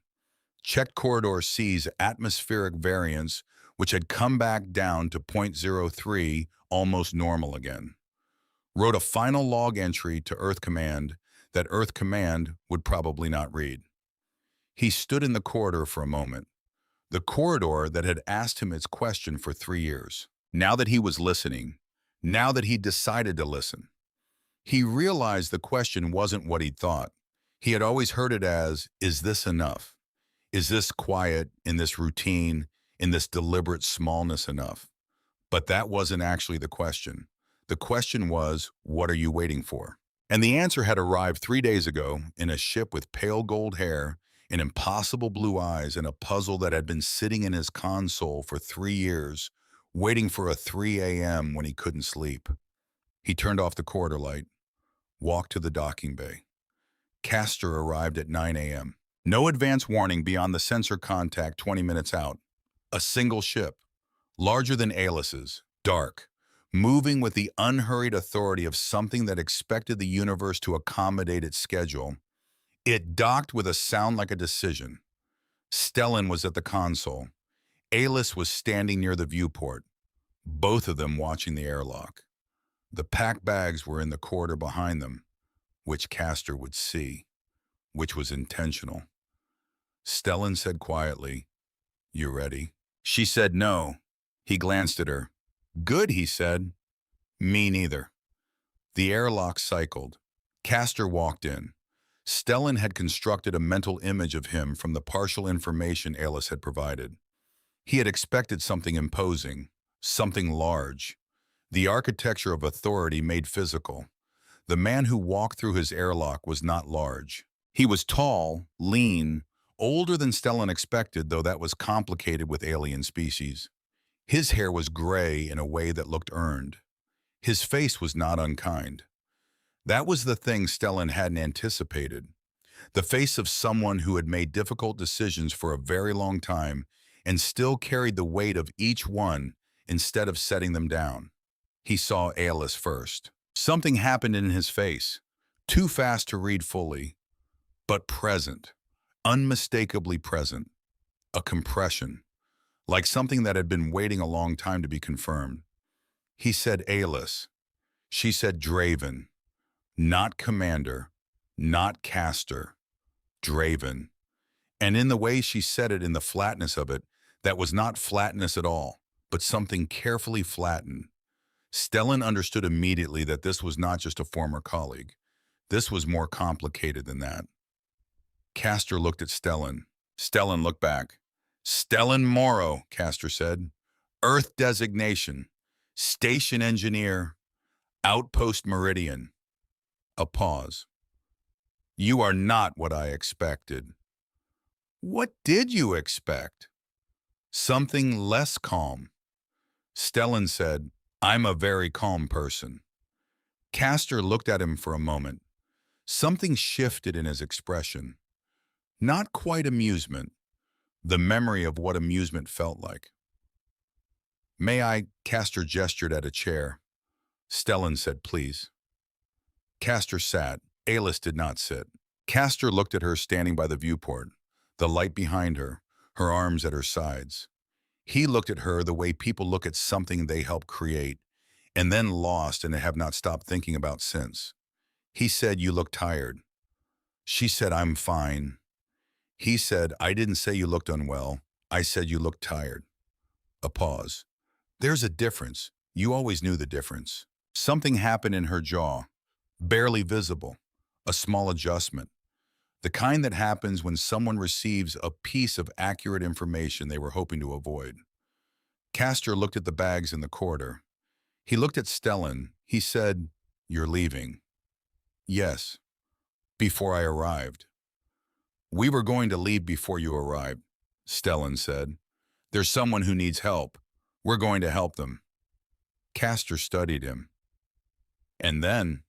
checked Corridor C's atmospheric variance, which had come back down to .03, almost normal again. Wrote a final log entry to Earth Command that Earth Command would probably not read. He stood in the corridor for a moment, the corridor that had asked him its question for 3 years. Now that he was listening, now that he'd decided to listen, he realized the question wasn't what he'd thought. He had always heard it as, is this enough? Is this quiet, in this routine, in this deliberate smallness enough? But that wasn't actually the question. The question was, what are you waiting for? And the answer had arrived 3 days ago in a ship with pale gold hair and impossible blue eyes and a puzzle that had been sitting in his console for 3 years, waiting for a 3 a.m. when he couldn't sleep. He turned off the corridor light, walked to the docking bay. Castor arrived at 9 a.m. No advance warning beyond the sensor contact 20 minutes out. A single ship, larger than Aelis's, dark, moving with the unhurried authority of something that expected the universe to accommodate its schedule. It docked with a sound like a decision. Stellan was at the console. Aelis was standing near the viewport, both of them watching the airlock. The packed bags were in the corridor behind them, which Castor would see, which was intentional. Stellan said quietly, "You ready?" She said no. He glanced at her. "Good," he said. "Me neither." The airlock cycled. Castor walked in. Stellan had constructed a mental image of him from the partial information Aelis had provided. He had expected something imposing, something large. The architecture of authority made physical. The man who walked through his airlock was not large. He was tall, lean, older than Stellan expected, though that was complicated with alien species. His hair was gray in a way that looked earned. His face was not unkind. That was the thing Stellan hadn't anticipated. The face of someone who had made difficult decisions for a very long time and still carried the weight of each one instead of setting them down. He saw Aelis first. Something happened in his face, too fast to read fully, but present, unmistakably present. A compression, like something that had been waiting a long time to be confirmed. He said Aelis. She said Draven. Not Commander, not Castor, Draven. And in the way she said it, in the flatness of it, that was not flatness at all, but something carefully flattened. Stellan understood immediately that this was not just a former colleague. This was more complicated than that. Castor looked at Stellan. Stellan looked back. "Stellan Morrow," Castor said. "Earth designation. Station engineer. Outpost Meridian." A pause. "You are not what I expected." "What did you expect?" "Something less calm." Stellan said, "I'm a very calm person." Castor looked at him for a moment. Something shifted in his expression. Not quite amusement, the memory of what amusement felt like. "May I?" Castor gestured at a chair. Stellan said, "Please." Castor sat. Aelis did not sit. Castor looked at her standing by the viewport, the light behind her, her arms at her sides. He looked at her the way people look at something they helped create, and then lost and have not stopped thinking about since. He said, "You look tired." She said, "I'm fine." He said, "I didn't say you looked unwell. I said you looked tired." A pause. "There's a difference. You always knew the difference." Something happened in her jaw, barely visible, a small adjustment. The kind that happens when someone receives a piece of accurate information they were hoping to avoid. Castor looked at the bags in the corridor. He looked at Stellan. He said, "You're leaving." "Yes, before I arrived." "We were going to leave before you arrived," Stellan said. "There's someone who needs help. We're going to help them." Castor studied him. And then,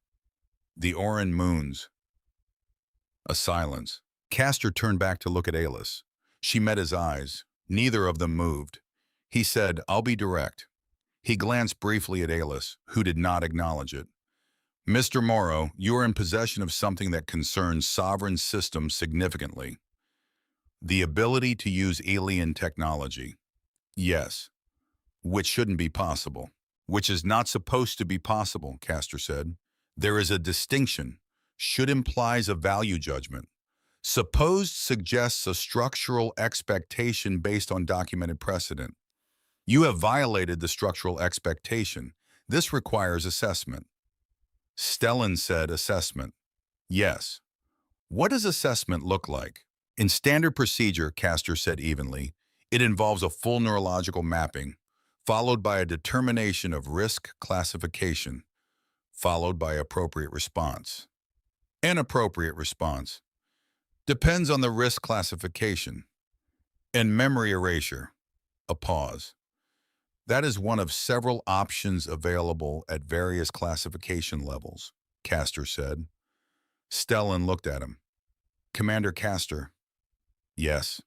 the Oran moons. A silence. Castor turned back to look at Alis. She met his eyes. Neither of them moved. He said, "I'll be direct." He glanced briefly at Alis, who did not acknowledge it. "Mr. Morrow, you are in possession of something that concerns sovereign systems significantly. The ability to use alien technology. Yes, which shouldn't be possible. Which is not supposed to be possible," Castor said. "There is a distinction. Should implies a value judgment. Supposed suggests a structural expectation based on documented precedent. You have violated the structural expectation. This requires assessment." Stellan said, "Assessment." "Yes." "What does assessment look like?" "In standard procedure," Castor said evenly, "it involves a full neurological mapping, followed by a determination of risk classification, followed by appropriate response." "An appropriate response depends on the risk classification." "And memory erasure." A pause. "That is one of several options available at various classification levels," Castor said. Stellan looked at him. "Commander Castor." "Yes."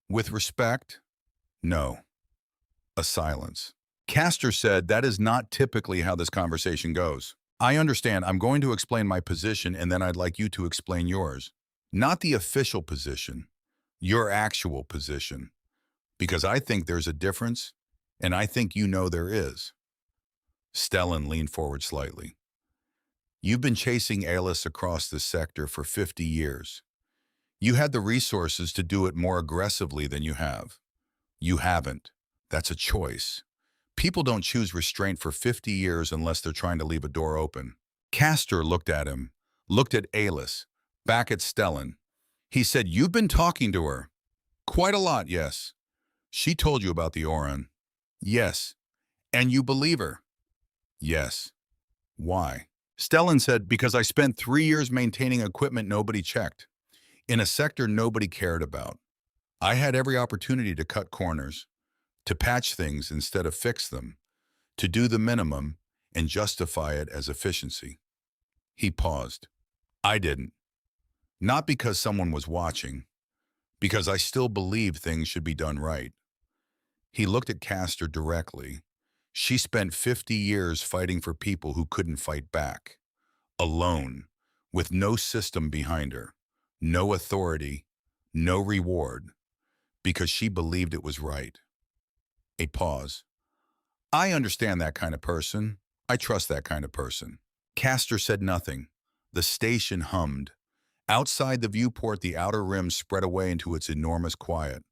"With respect?" "No." A silence. Castor said, "That is not typically how this conversation goes. I understand. I'm going to explain my position, and then I'd like you to explain yours. Not the official position, your actual position. Because I think there's a difference, and I think you know there is." Stellan leaned forward slightly. "You've been chasing Alis across this sector for 50 years. You had the resources to do it more aggressively than you have. You haven't. That's a choice. People don't choose restraint for 50 years unless they're trying to leave a door open." Castor looked at him, looked at Alis, back at Stellan. He said, "You've been talking to her." "Quite a lot, yes." "She told you about the Oran?" "Yes." "And you believe her?" "Yes." "Why?" Stellan said, "Because I spent 3 years maintaining equipment nobody checked, in a sector nobody cared about. I had every opportunity to cut corners, to patch things instead of fix them, to do the minimum and justify it as efficiency." He paused. "I didn't. Not because someone was watching, because I still believe things should be done right." He looked at Castor directly. "She spent 50 years fighting for people who couldn't fight back. Alone, with no system behind her, no authority, no reward, because she believed it was right." A pause. "I understand that kind of person. I trust that kind of person." Castor said nothing. The station hummed. Outside the viewport, the outer rim spread away into its enormous quiet.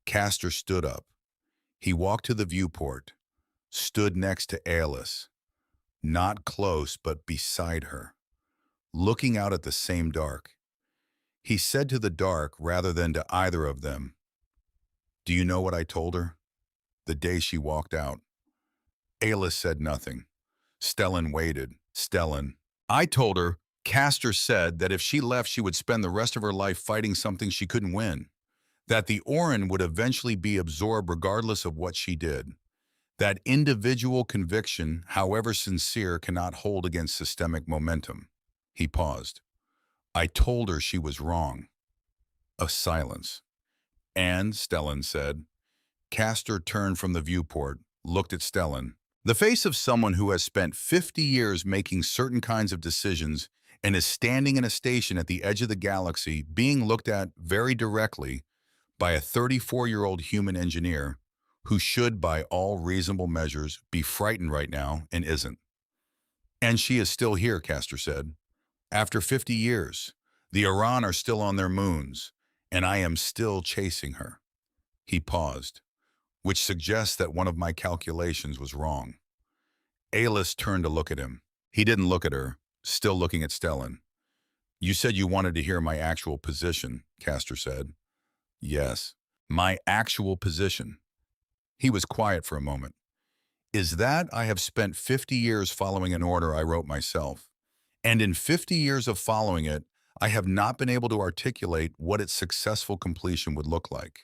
Castor stood up. He walked to the viewport, stood next to Alis, not close but beside her, looking out at the same dark. He said to the dark rather than to either of them, "Do you know what I told her the day she walked out?" Alis said nothing. Stellan waited. "Stellan, I told her," Castor said, "that if she left, she would spend the rest of her life fighting something she couldn't win. That the Oran would eventually be absorbed regardless of what she did. That individual conviction, however sincere, cannot hold against systemic momentum." He paused. "I told her she was wrong." A silence. "And," Stellan said. Castor turned from the viewport, looked at Stellan. The face of someone who has spent 50 years making certain kinds of decisions and is standing in a station at the edge of the galaxy being looked at very directly by a 34-year-old human engineer who should, by all reasonable measures, be frightened right now and isn't. "And she is still here," Castor said. "After 50 years, the Iran are still on their moons, and I am still chasing her." He paused, which suggests that one of my calculations was wrong. Alis turned to look at him. He didn't look at her, still looking at Stellan. You said you wanted to hear my actual position, Castor said. Yes, my actual position. He was quiet for a moment. Is that I have spent 50 years following an order I wrote myself. And in 50 years of following it, I have not been able to articulate what its successful completion would look like.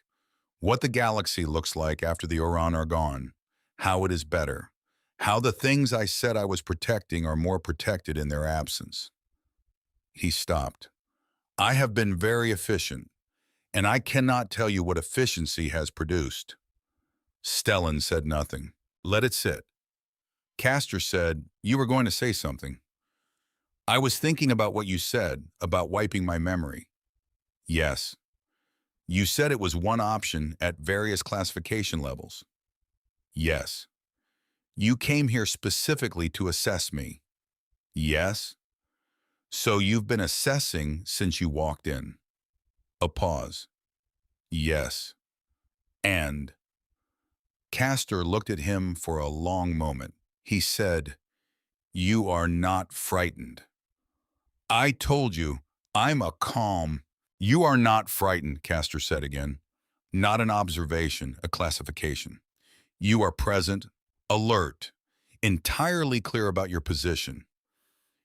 What the galaxy looks like after the Oran are gone. How it is better. How the things I said I was protecting are more protected in their absence. He stopped. I have been very efficient, and I cannot tell you what efficiency has produced. Stellan said nothing. Let it sit. Castor said, you were going to say something. I was thinking about what you said, about wiping my memory. Yes. You said it was one option at various classification levels. Yes. You came here specifically to assess me. Yes. So you've been assessing since you walked in. A pause. Yes. And Castor looked at him for a long moment. He said, you are not frightened. I told you, I'm a calm. You are not frightened, Castor said again. Not an observation, a classification. You are present, alert, entirely clear about your position.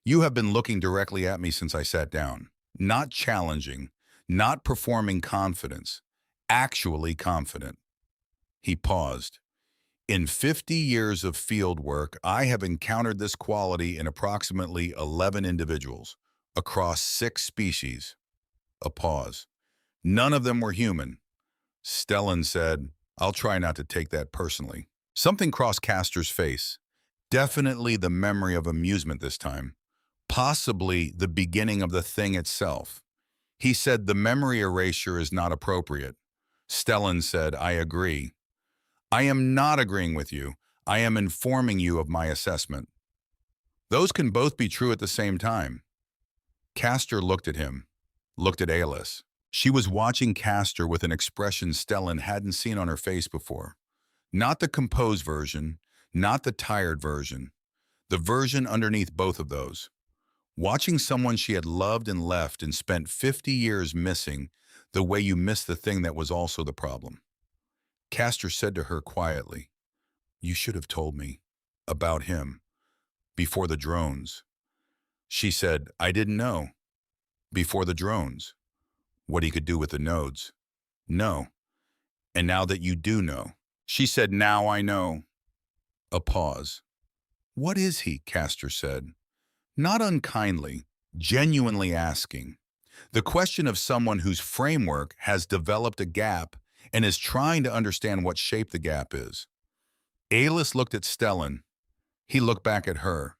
You have been looking directly at me since I sat down, not challenging, not performing confidence, actually confident. He paused. In 50 years of field work, I have encountered this quality in approximately 11 individuals across 6 species. A pause. None of them were human. Stellan said, I'll try not to take that personally. Something crossed Castor's face. Definitely the memory of amusement this time. Possibly the beginning of the thing itself. He said the memory erasure is not appropriate. Stellan said, I agree. I am not agreeing with you. I am informing you of my assessment. Those can both be true at the same time. Castor looked at him, looked at Alis. She was watching Castor with an expression Stellan hadn't seen on her face before. Not the composed version, not the tired version. The version underneath both of those. Watching someone she had loved and left and spent 50 years missing the way you miss the thing that was also the problem. Castor said to her quietly, you should have told me about him before the drones. She said, I didn't know. Before the drones. What he could do with the nodes. No. And now that you do know. She said, now I know. A pause. What is he? Castor said. Not unkindly, genuinely asking. The question of someone whose framework has developed a gap and is trying to understand what shape the gap is. Alis looked at Stellan. He looked back at her.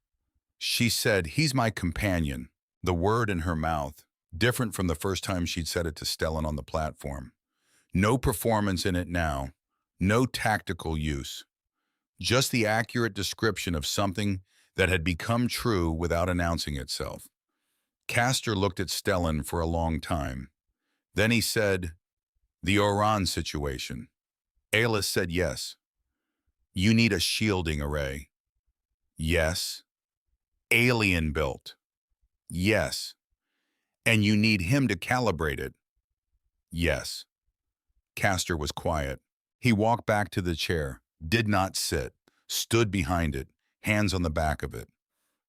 She said, he's my companion, the word in her mouth, different from the first time she'd said it to Stellan on the platform. No performance in it now, no tactical use. Just the accurate description of something that had become true without announcing itself. Castor looked at Stellan for a long time. Then he said, the Oran situation. Alis said yes. You need a shielding array. Yes. Alien built. Yes. And you need him to calibrate it. Yes. Castor was quiet. He walked back to the chair, did not sit, stood behind it, hands on the back of it.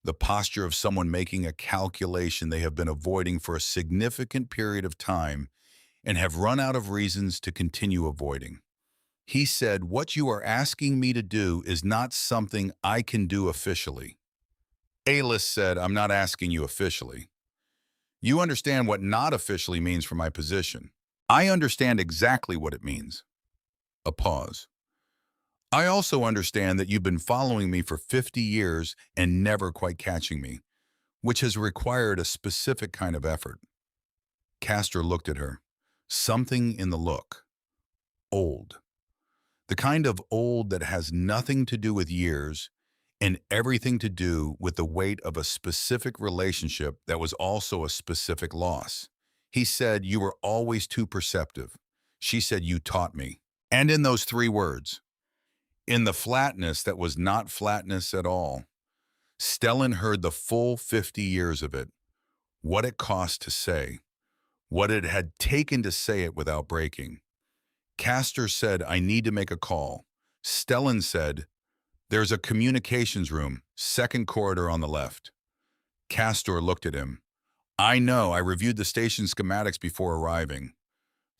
The posture of someone making a calculation they have been avoiding for a significant period of time and have run out of reasons to continue avoiding. He said, what you are asking me to do is not something I can do officially. Alis said, I'm not asking you officially. You understand what not officially means for my position. I understand exactly what it means. A pause. I also understand that you've been following me for 50 years and never quite catching me, which has required a specific kind of effort. Castor looked at her. Something in the look. Old. The kind of old that has nothing to do with years and everything to do with the weight of a specific relationship that was also a specific loss. He said, you were always too perceptive. She said, you taught me. And in those 3 words, in the flatness that was not flatness at all, Stellan heard the full 50 years of it, what it cost to say, what it had taken to say it without breaking. Castor said, I need to make a call. Stellan said, there's a communications room, second corridor on the left. Castor looked at him. I know, I reviewed the station schematics before arriving.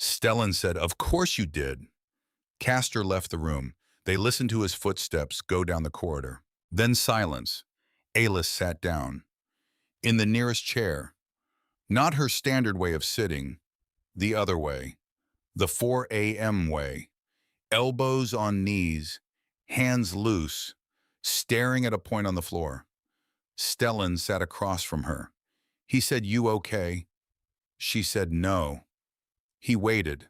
Stellan said, of course you did. Castor left the room. They listened to his footsteps go down the corridor. Then silence. Alis sat down. In the nearest chair. Not her standard way of sitting. The other way. The 4 a.m. way. Elbows on knees, hands loose, staring at a point on the floor. Stellan sat across from her. He said, you okay? She said, no. He waited.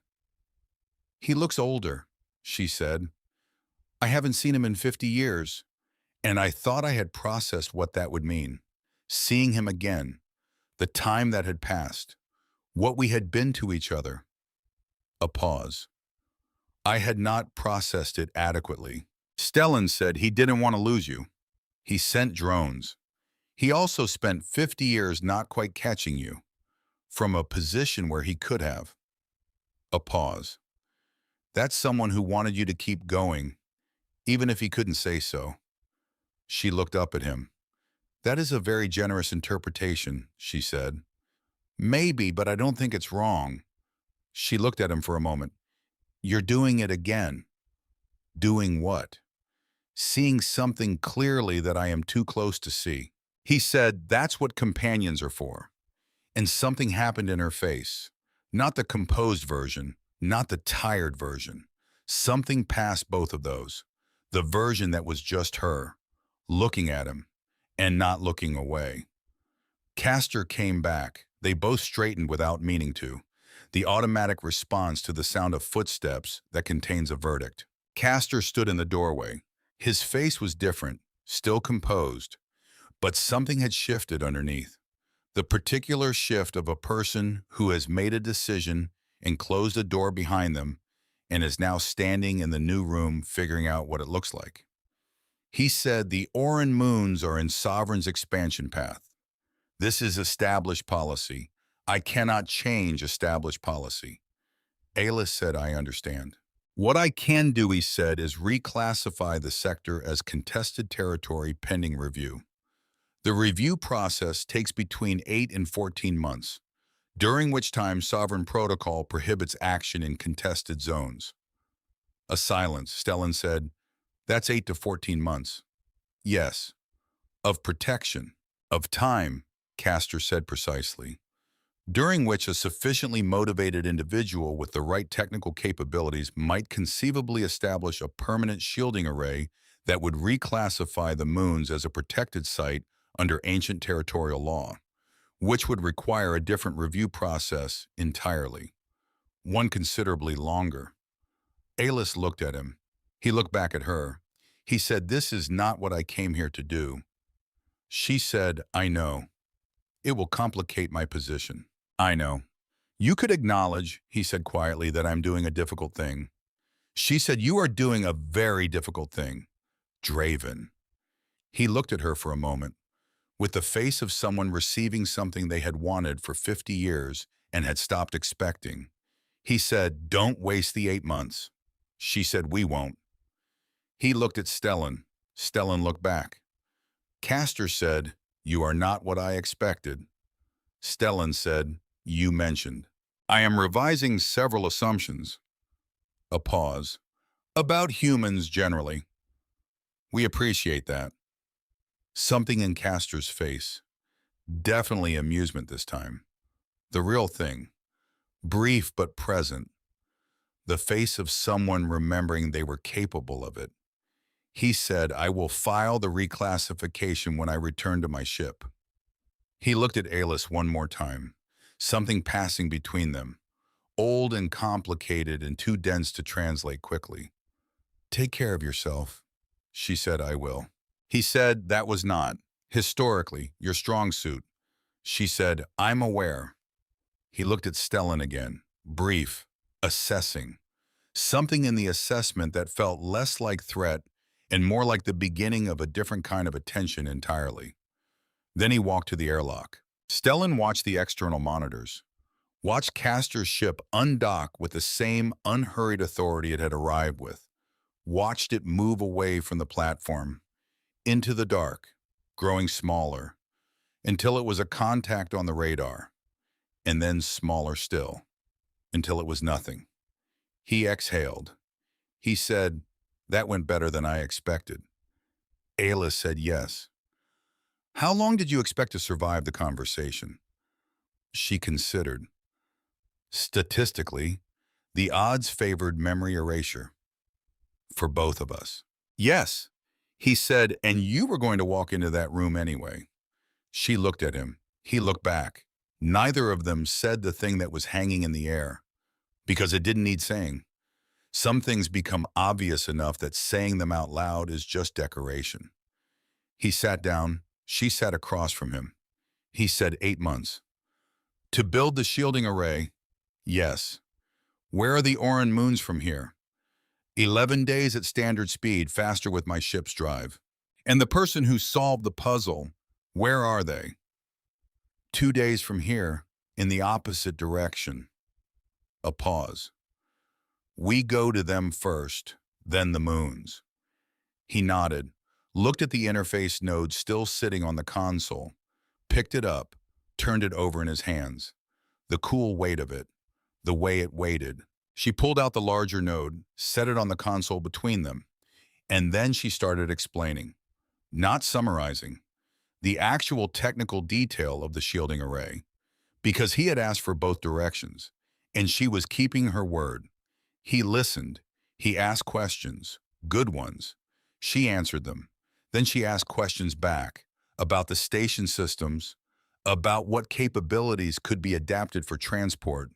He looks older, she said. I haven't seen him in 50 years. And I thought I had processed what that would mean. Seeing him again, the time that had passed, what we had been to each other. A pause. I had not processed it adequately. Stellan said he didn't want to lose you. He sent drones. He also spent 50 years not quite catching you, from a position where he could have. A pause. That's someone who wanted you to keep going, even if he couldn't say so. She looked up at him. That is a very generous interpretation, she said. Maybe, but I don't think it's wrong. She looked at him for a moment. You're doing it again. Doing what? Seeing something clearly that I am too close to see. He said, that's what companions are for. And something happened in her face. Not the composed version, not the tired version. Something past both of those. The version that was just her, looking at him, and not looking away. Castor came back. They both straightened without meaning to. The automatic response to the sound of footsteps that contains a verdict. Castor stood in the doorway. His face was different, still composed, but something had shifted underneath. The particular shift of a person who has made a decision and closed a door behind them and is now standing in the new room figuring out what it looks like. He said the Oran moons are in Sovereign's expansion path. This is established policy. I cannot change established policy. Alis said, I understand. What I can do, he said, is reclassify the sector as contested territory pending review. The review process takes between 8 and 14 months, during which time Sovereign Protocol prohibits action in contested zones. A silence. Stellan said, that's 8 to 14 months. Yes. Of protection. Of time, Castor said precisely. During which a sufficiently motivated individual with the right technical capabilities might conceivably establish a permanent shielding array that would reclassify the moons as a protected site under ancient territorial law, which would require a different review process entirely, one considerably longer. Alis looked at him. He looked back at her. He said, this is not what I came here to do. She said, I know. It will complicate my position. I know. You could acknowledge, he said quietly, that I'm doing a difficult thing. She said, you are doing a very difficult thing. Draven. He looked at her for a moment, with the face of someone receiving something they had wanted for 50 years and had stopped expecting. He said, don't waste the 8 months. She said, we won't. He looked at Stellan. Stellan looked back. Castor said, you are not what I expected. Stellan said, you mentioned. I am revising several assumptions. A pause. About humans generally. We appreciate that. Something in Castor's face. Definitely amusement this time. The real thing. Brief but present. The face of someone remembering they were capable of it. He said, I will file the reclassification when I return to my ship. He looked at Alis one more time. Something passing between them. Old and complicated and too dense to translate quickly. Take care of yourself. She said, I will. He said, that was not, historically, your strong suit. She said, I'm aware. He looked at Stellan again. Brief. Assessing. Something in the assessment that felt less like threat and more like the beginning of a different kind of attention entirely. Then he walked to the airlock. Stellan watched the external monitors, watched Castor's ship undock with the same unhurried authority it had arrived with, watched it move away from the platform, into the dark, growing smaller, until it was a contact on the radar, and then smaller still, until it was nothing. He exhaled. He said, "That went better than I expected." Ayla said yes. "How long did you expect to survive the conversation?" She considered. Statistically, the odds favored memory erasure for both of us. "Yes," he said, "and you were going to walk into that room anyway." She looked at him. He looked back. Neither of them said the thing that was hanging in the air, because it didn't need saying. Some things become obvious enough that saying them out loud is just decoration. He sat down. She sat across from him. He said 8 months. "To build the shielding array?" "Yes." "Where are the Oran moons from here?" 11 days at standard speed, faster with my ship's drive." "And the person who solved the puzzle, where are they?" 2 days from here, in the opposite direction." A pause. "We go to them first, then the moons." He nodded, looked at the interface node still sitting on the console, picked it up, turned it over in his hands. The cool weight of it, the way it weighted. She pulled out the larger node, set it on the console between them, and then she started explaining, not summarizing, the actual technical detail of the shielding array, because he had asked for both directions, and she was keeping her word. He listened. He asked questions, good ones. She answered them. Then she asked questions back about the station systems, about what capabilities could be adapted for transport,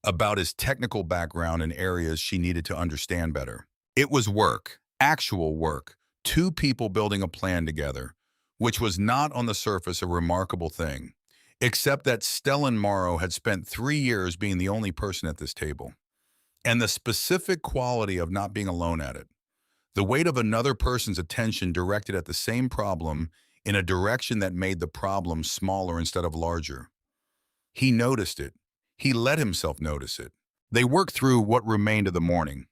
about his technical background in areas she needed to understand better. It was work, actual work, 2 people building a plan together, which was not on the surface a remarkable thing, except that Stellan Morrow had spent 3 years being the only person at this table. And the specific quality of not being alone at it. The weight of another person's attention directed at the same problem in a direction that made the problem smaller instead of larger. He noticed it. He let himself notice it. They worked through what remained of the morning.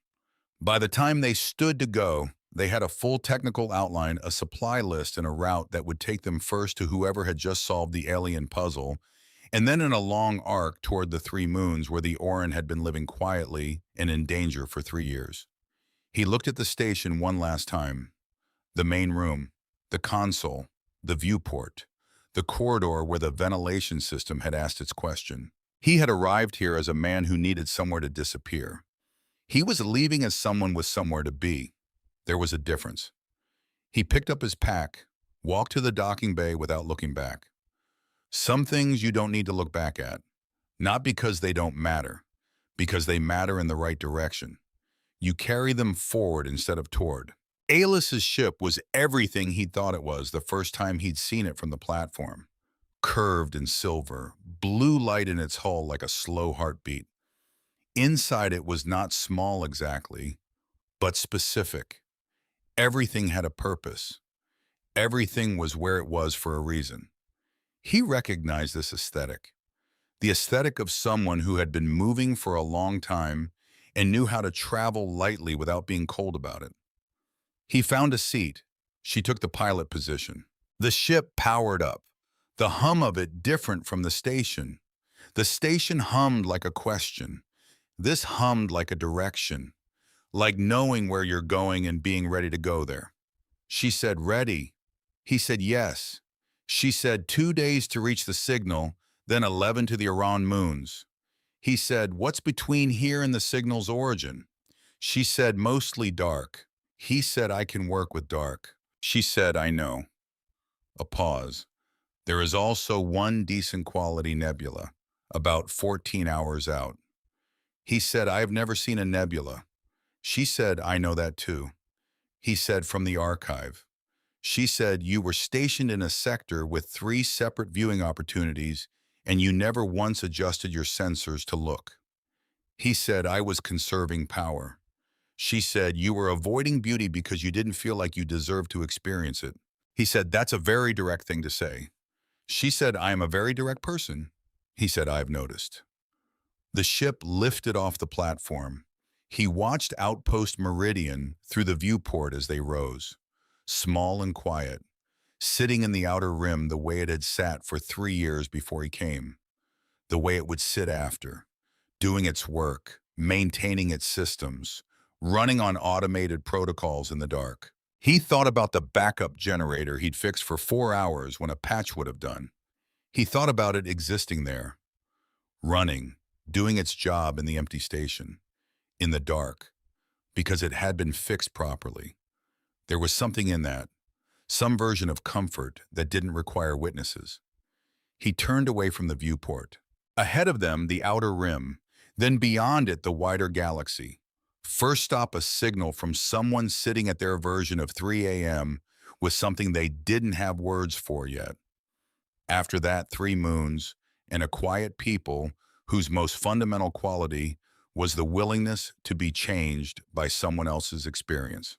By the time they stood to go, they had a full technical outline, a supply list, and a route that would take them first to whoever had just solved the alien puzzle, and then in a long arc toward the 3 moons where the Oran had been living quietly and in danger for 3 years. He looked at the station one last time. The main room, the console, the viewport, the corridor where the ventilation system had asked its question. He had arrived here as a man who needed somewhere to disappear. He was leaving as someone with somewhere to be. There was a difference. He picked up his pack, walked to the docking bay without looking back. Some things you don't need to look back at, not because they don't matter, because they matter in the right direction. You carry them forward instead of toward. Ayla's ship was everything he'd thought it was the first time he'd seen it from the platform. Curved and silver, blue light in its hull like a slow heartbeat. Inside it was not small exactly, but specific. Everything had a purpose. Everything was where it was for a reason. He recognized this aesthetic, the aesthetic of someone who had been moving for a long time and knew how to travel lightly without being cold about it. He found a seat. She took the pilot position. The ship powered up, the hum of it different from the station. The station hummed like a question. This hummed like a direction, like knowing where you're going and being ready to go there. She said, "Ready?" He said, "Yes." She said, 2 days to reach the signal, then 11 to the Oran moons. He said, "What's between here and the signal's origin?" She said, "Mostly dark." He said, "I can work with dark." She said, "I know." A pause. "There is also one decent quality nebula, about 14 hours out." He said, "I've never seen a nebula." She said, "I know that too." He said, "From the archive." She said, "You were stationed in a sector with 3 separate viewing opportunities, and you never once adjusted your sensors to look." He said, "I was conserving power." She said, "You were avoiding beauty because you didn't feel like you deserved to experience it." He said, "That's a very direct thing to say." She said, I am a very direct person. He said, I've noticed. The ship lifted off the platform. He watched Outpost Meridian through the viewport as they rose, small and quiet, sitting in the outer rim the way it had sat for 3 years before he came, the way it would sit after, doing its work, maintaining its systems, running on automated protocols in the dark. He thought about the backup generator he'd fixed for 4 hours when a patch would have done. He thought about it existing there, running, doing its job in the empty station, in the dark, because it had been fixed properly. There was something in that, some version of comfort that didn't require witnesses. He turned away from the viewport. Ahead of them, the outer rim, then beyond it, the wider galaxy. First stop, a signal from someone sitting at their version of 3 a.m. with something they didn't have words for yet. After that, 3 moons and a quiet people whose most fundamental quality was the willingness to be changed by someone else's experience.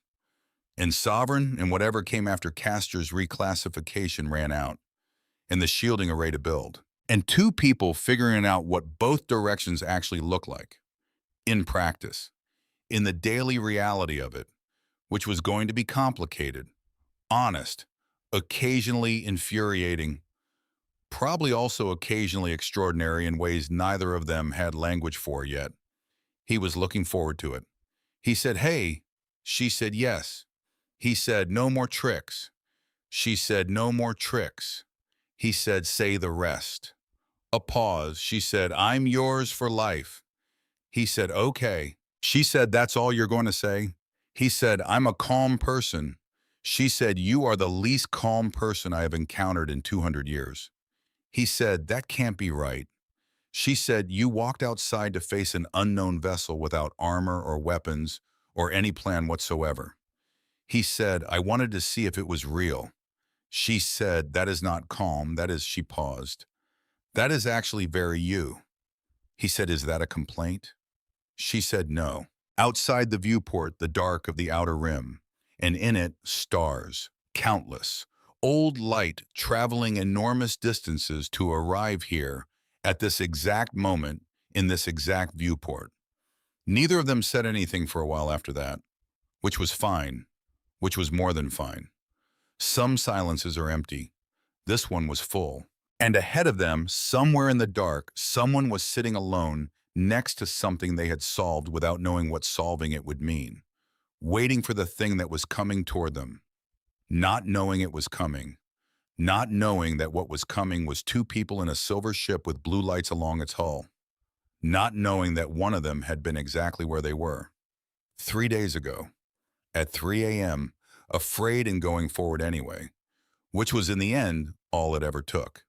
And Sovereign and whatever came after Castor's reclassification ran out, and the shielding array to build. And 2 people figuring out what both directions actually look like, in practice, in the daily reality of it, which was going to be complicated, honest, occasionally infuriating, probably also occasionally extraordinary in ways neither of them had language for yet. He was looking forward to it. He said, hey. She said, yes. He said, no more tricks. She said, no more tricks. He said, say the rest. A pause. She said, I'm yours for life. He said, okay. She said, that's all you're going to say? He said, I'm a calm person. She said, you are the least calm person I have encountered in 200 years. He said, that can't be right. She said, you walked outside to face an unknown vessel without armor or weapons or any plan whatsoever. He said, I wanted to see if it was real. She said, that is not calm. That is, she paused. That is actually very you. He said, is that a complaint? She said, no. Outside the viewport, the dark of the outer rim, and in it, stars, countless, old light traveling enormous distances to arrive here at this exact moment in this exact viewport. Neither of them said anything for a while after that, which was fine, which was more than fine. Some silences are empty. This one was full. And ahead of them, somewhere in the dark, someone was sitting alone next to something they had solved without knowing what solving it would mean, waiting for the thing that was coming toward them, not knowing it was coming, not knowing that what was coming was 2 people in a silver ship with blue lights along its hull, not knowing that one of them had been exactly where they were, 3 days ago, at 3 a.m., afraid and going forward anyway, which was in the end all it ever took.